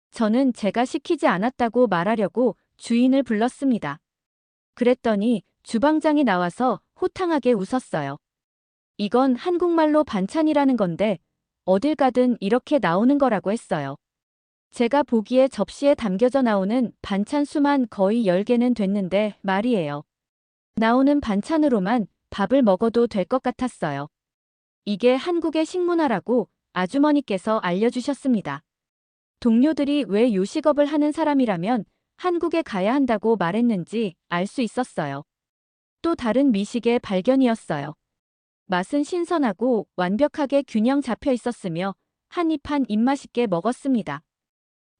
저는 제가 시키지 않았다고 말하려고 주인을 불렀습니다. 그랬더니 주방장이 나와서 호탕하게 웃었어요. 이건 한국말로 반찬이라는 건데 어딜 가든 이렇게 나오는 거라고 했어요. 제가 보기에 접시에 담겨져 나오는 반찬 수만 거의 10개는 됐는데 말이에요. 나오는 반찬으로만 밥을 먹어도 될 것 같았어요. 이게 한국의 식문화라고 아주머니께서 알려주셨습니다. 동료들이 왜 요식업을 하는 사람이라면 한국에 가야 한다고 말했는지 알 수 있었어요. 또 다른 미식의 발견이었어요. 맛은 신선하고 완벽하게 균형 잡혀 있었으며 한 입 한 입 맛있게 먹었습니다.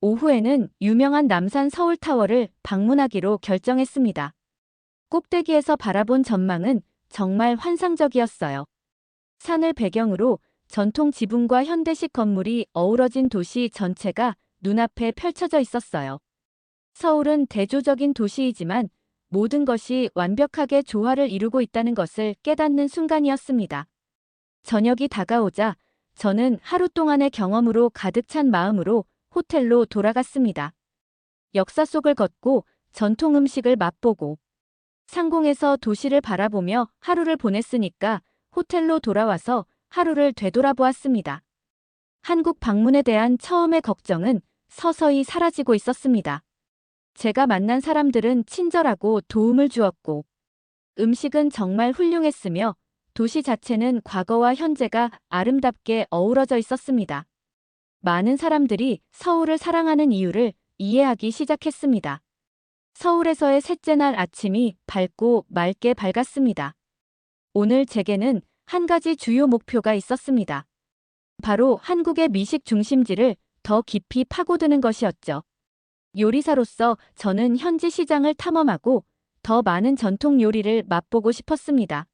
오후에는 유명한 남산 서울타워를 방문하기로 결정했습니다. 꼭대기에서 바라본 전망은 정말 환상적이었어요. 산을 배경으로 전통 지붕과 현대식 건물이 어우러진 도시 전체가 눈앞에 펼쳐져 있었어요. 서울은 대조적인 도시이지만 모든 것이 완벽하게 조화를 이루고 있다는 것을 깨닫는 순간이었습니다. 저녁이 다가오자 저는 하루 동안의 경험으로 가득 찬 마음으로 호텔로 돌아갔습니다. 역사 속을 걷고 전통 음식을 맛보고 상공에서 도시를 바라보며 하루를 보냈으니까 호텔로 돌아와서 하루를 되돌아보았습니다. 한국 방문에 대한 처음의 걱정은 서서히 사라지고 있었습니다. 제가 만난 사람들은 친절하고 도움을 주었고 음식은 정말 훌륭했으며 도시 자체는 과거와 현재가 아름답게 어우러져 있었습니다. 많은 사람들이 서울을 사랑하는 이유를 이해하기 시작했습니다. 서울에서의 셋째 날 아침이 밝고 맑게 밝았습니다. 오늘 제게는 한 가지 주요 목표가 있었습니다. 바로 한국의 미식 중심지를 더 깊이 파고드는 것이었죠. 요리사로서 저는 현지 시장을 탐험하고 더 많은 전통 요리를 맛보고 싶었습니다.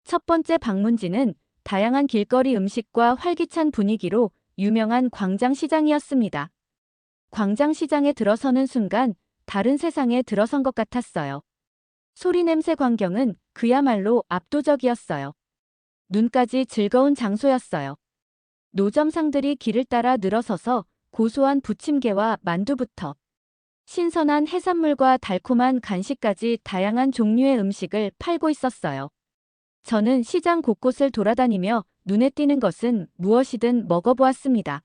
첫 번째 방문지는 다양한 길거리 음식과 활기찬 분위기로 유명한 광장시장이었습니다. 광장시장에 들어서는 순간 다른 세상에 들어선 것 같았어요. 소리냄새 광경은 그야말로 압도적이었어요. 눈까지 즐거운 장소였어요. 노점상들이 길을 따라 늘어서서 고소한 부침개와 만두부터 신선한 해산물과 달콤한 간식까지 다양한 종류의 음식을 팔고 있었어요. 저는 시장 곳곳을 돌아다니며 눈에 띄는 것은 무엇이든 먹어보았습니다.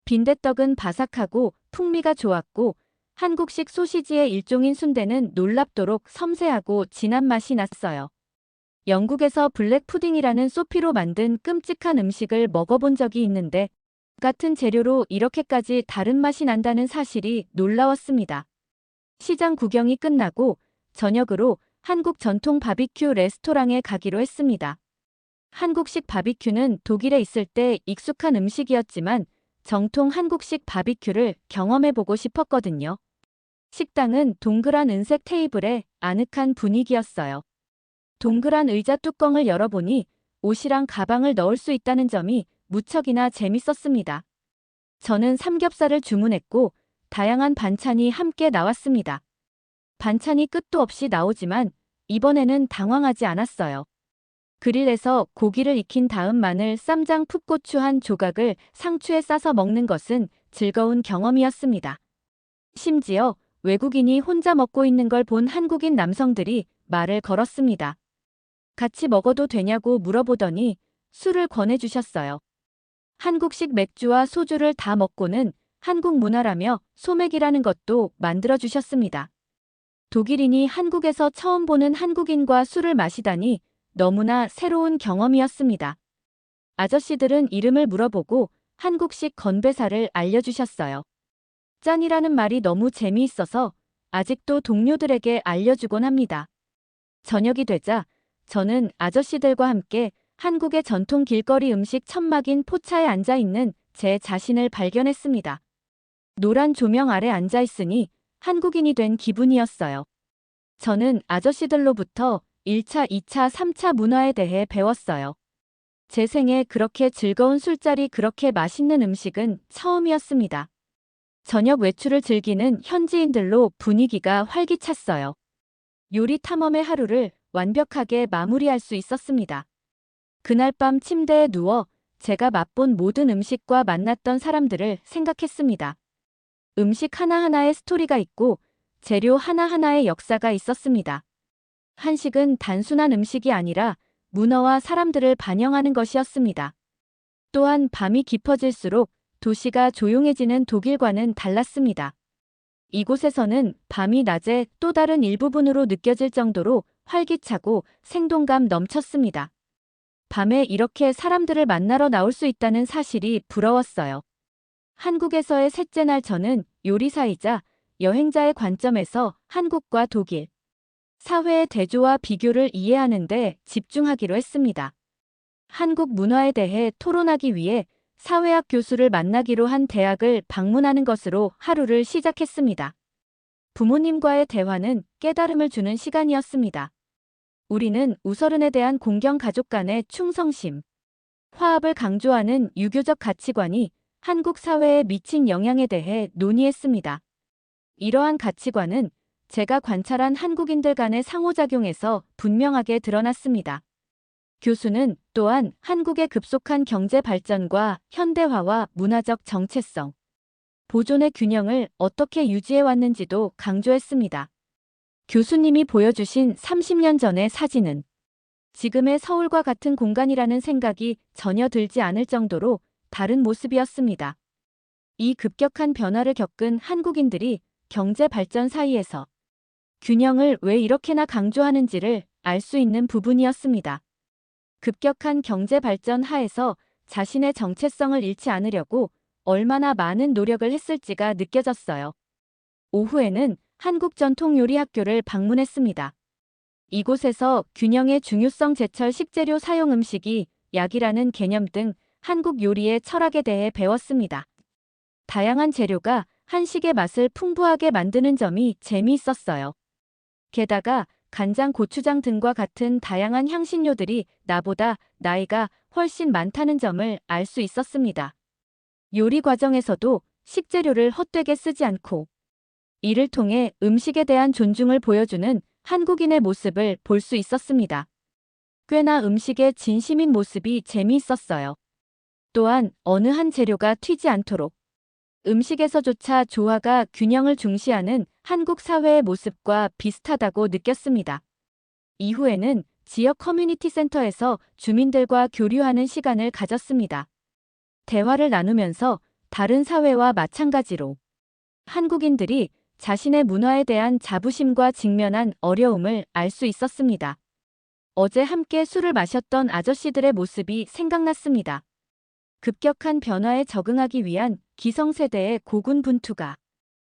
빈대떡은 바삭하고 풍미가 좋았고 한국식 소시지의 일종인 순대는 놀랍도록 섬세하고 진한 맛이 났어요. 영국에서 블랙 푸딩이라는 소피로 만든 끔찍한 음식을 먹어본 적이 있는데 같은 재료로 이렇게까지 다른 맛이 난다는 사실이 놀라웠습니다. 시장 구경이 끝나고 저녁으로 한국 전통 바비큐 레스토랑에 가기로 했습니다. 한국식 바비큐는 독일에 있을 때 익숙한 음식이었지만 정통 한국식 바비큐를 경험해보고 싶었거든요. 식당은 동그란 은색 테이블에 아늑한 분위기였어요. 동그란 의자 뚜껑을 열어보니 옷이랑 가방을 넣을 수 있다는 점이 무척이나 재밌었습니다. 저는 삼겹살을 주문했고 다양한 반찬이 함께 나왔습니다. 반찬이 끝도 없이 나오지만 이번에는 당황하지 않았어요. 그릴에서 고기를 익힌 다음 마늘, 쌈장, 풋고추 한 조각을 상추에 싸서 먹는 것은 즐거운 경험이었습니다. 심지어 외국인이 혼자 먹고 있는 걸 본 한국인 남성들이 말을 걸었습니다. 같이 먹어도 되냐고 물어보더니 술을 권해주셨어요. 한국식 맥주와 소주를 다 먹고는 한국 문화라며 소맥이라는 것도 만들어주셨습니다. 독일인이 한국에서 처음 보는 한국인과 술을 마시다니 너무나 새로운 경험이었습니다. 아저씨들은 이름을 물어보고 한국식 건배사를 알려주셨어요. 짠이라는 말이 너무 재미있어서 아직도 동료들에게 알려주곤 합니다. 저녁이 되자 저는 아저씨들과 함께 한국의 전통 길거리 음식 천막인 포차에 앉아 있는 제 자신을 발견했습니다. 노란 조명 아래 앉아 있으니 한국인이 된 기분이었어요. 저는 아저씨들로부터 1차, 2차, 3차 문화에 대해 배웠어요. 제 생에 그렇게 즐거운 술자리, 그렇게 맛있는 음식은 처음이었습니다. 저녁 외출을 즐기는 현지인들로 분위기가 활기찼어요. 요리 탐험의 하루를 완벽하게 마무리할 수 있었습니다. 그날 밤 침대에 누워 제가 맛본 모든 음식과 만났던 사람들을 생각했습니다. 음식 하나하나에 스토리가 있고 재료 하나하나에 역사가 있었습니다. 한식은 단순한 음식이 아니라 문화와 사람들을 반영하는 것이었습니다. 또한 밤이 깊어질수록 도시가 조용해지는 독일과는 달랐습니다. 이곳에서는 밤이 낮의 또 다른 일부분으로 느껴질 정도로 활기차고 생동감 넘쳤습니다. 밤에 이렇게 사람들을 만나러 나올 수 있다는 사실이 부러웠어요. 한국에서의 셋째 날 저는 요리사이자 여행자의 관점에서 한국과 독일, 사회의 대조와 비교를 이해하는 데 집중하기로 했습니다. 한국 문화에 대해 토론하기 위해 사회학 교수를 만나기로 한 대학을 방문하는 것으로 하루를 시작했습니다. 부모님과의 대화는 깨달음을 주는 시간이었습니다. 우리는 우서른에 대한 공경, 가족 간의 충성심, 화합을 강조하는 유교적 가치관이 한국 사회에 미친 영향에 대해 논의했습니다. 이러한 가치관은 제가 관찰한 한국인들 간의 상호작용에서 분명하게 드러났습니다. 교수는 또한 한국의 급속한 경제 발전과 현대화와 문화적 정체성, 보존의 균형을 어떻게 유지해왔는지도 강조했습니다. 교수님이 보여주신 30년 전의 사진은 지금의 서울과 같은 공간이라는 생각이 전혀 들지 않을 정도로 다른 모습이었습니다. 이 급격한 변화를 겪은 한국인들이 경제 발전 사이에서 균형을 왜 이렇게나 강조하는지를 알 수 있는 부분이었습니다. 급격한 경제 발전 하에서 자신의 정체성을 잃지 않으려고 얼마나 많은 노력을 했을지가 느껴졌어요. 오후에는 한국 전통 요리 학교를 방문했습니다. 이곳에서 균형의 중요성, 제철 식재료 사용, 음식이 약이라는 개념 등 한국 요리의 철학에 대해 배웠습니다. 다양한 재료가 한식의 맛을 풍부하게 만드는 점이 재미있었어요. 게다가 간장, 고추장 등과 같은 다양한 향신료들이 나보다 나이가 훨씬 많다는 점을 알 수 있었습니다. 요리 과정에서도 식재료를 헛되게 쓰지 않고 이를 통해 음식에 대한 존중을 보여주는 한국인의 모습을 볼 수 있었습니다. 꽤나 음식에 진심인 모습이 재미있었어요. 또한 어느 한 재료가 튀지 않도록 음식에서조차 조화가 균형을 중시하는 한국 사회의 모습과 비슷하다고 느꼈습니다. 이후에는 지역 커뮤니티 센터에서 주민들과 교류하는 시간을 가졌습니다. 대화를 나누면서 다른 사회와 마찬가지로 한국인들이 자신의 문화에 대한 자부심과 직면한 어려움을 알 수 있었습니다. 어제 함께 술을 마셨던 아저씨들의 모습이 생각났습니다. 급격한 변화에 적응하기 위한 기성세대의 고군분투가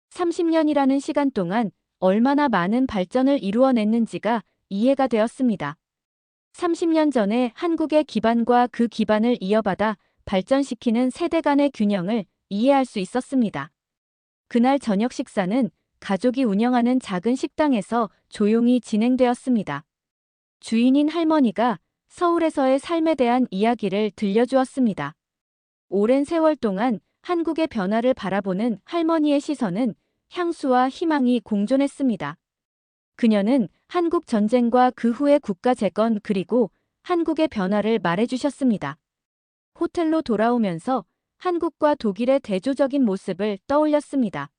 30년이라는 시간 동안 얼마나 많은 발전을 이루어냈는지가 이해가 되었습니다. 30년 전에 한국의 기반과 그 기반을 이어받아 발전시키는 세대 간의 균형을 이해할 수 있었습니다. 그날 저녁 식사는 가족이 운영하는 작은 식당에서 조용히 진행되었습니다. 주인인 할머니가 서울에서의 삶에 대한 이야기를 들려주었습니다. 오랜 세월 동안 한국의 변화를 바라보는 할머니의 시선은 향수와 희망이 공존했습니다. 그녀는 한국 전쟁과 그 후의 국가 재건 그리고 한국의 변화를 말해주셨습니다. 호텔로 돌아오면서 한국과 독일의 대조적인 모습을 떠올렸습니다.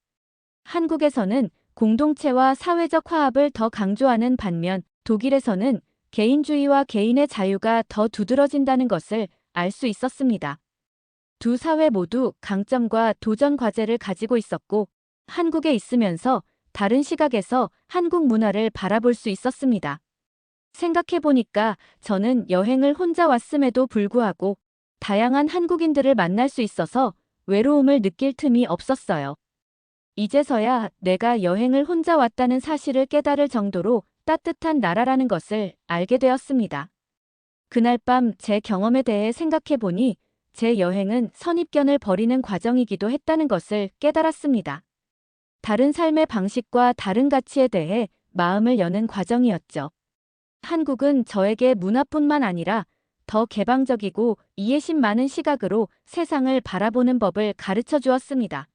한국에서는 공동체와 사회적 화합을 더 강조하는 반면 독일에서는 개인주의와 개인의 자유가 더 두드러진다는 것을 알 수 있었습니다. 두 사회 모두 강점과 도전 과제를 가지고 있었고 한국에 있으면서 다른 시각에서 한국 문화를 바라볼 수 있었습니다. 생각해보니까 저는 여행을 혼자 왔음에도 불구하고 다양한 한국인들을 만날 수 있어서 외로움을 느낄 틈이 없었어요. 이제서야 내가 여행을 혼자 왔다는 사실을 깨달을 정도로 따뜻한 나라라는 것을 알게 되었습니다. 그날 밤 제 경험에 대해 생각해 보니 제 여행은 선입견을 버리는 과정이기도 했다는 것을 깨달았습니다. 다른 삶의 방식과 다른 가치에 대해 마음을 여는 과정이었죠. 한국은 저에게 문화뿐만 아니라 더 개방적이고 이해심 많은 시각으로 세상을 바라보는 법을 가르쳐 주었습니다.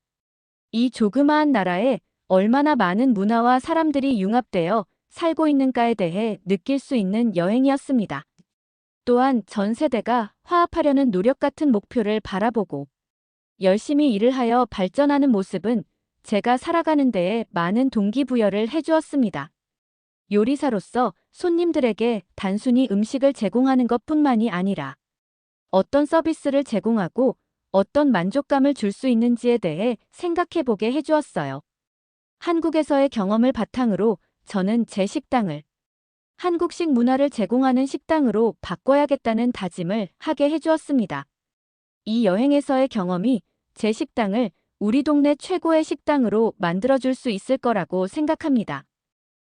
이 조그마한 나라에 얼마나 많은 문화와 사람들이 융합되어 살고 있는가에 대해 느낄 수 있는 여행이었습니다. 또한 전 세대가 화합하려는 노력 같은 목표를 바라보고 열심히 일을 하여 발전하는 모습은 제가 살아가는 데에 많은 동기부여를 해주었습니다. 요리사로서 손님들에게 단순히 음식을 제공하는 것뿐만이 아니라 어떤 서비스를 제공하고 어떤 만족감을 줄 수 있는지에 대해 생각해보게 해주었어요. 한국에서의 경험을 바탕으로 저는 제 식당을 한국식 문화를 제공하는 식당으로 바꿔야겠다는 다짐을 하게 해주었습니다. 이 여행에서의 경험이 제 식당을 우리 동네 최고의 식당으로 만들어줄 수 있을 거라고 생각합니다.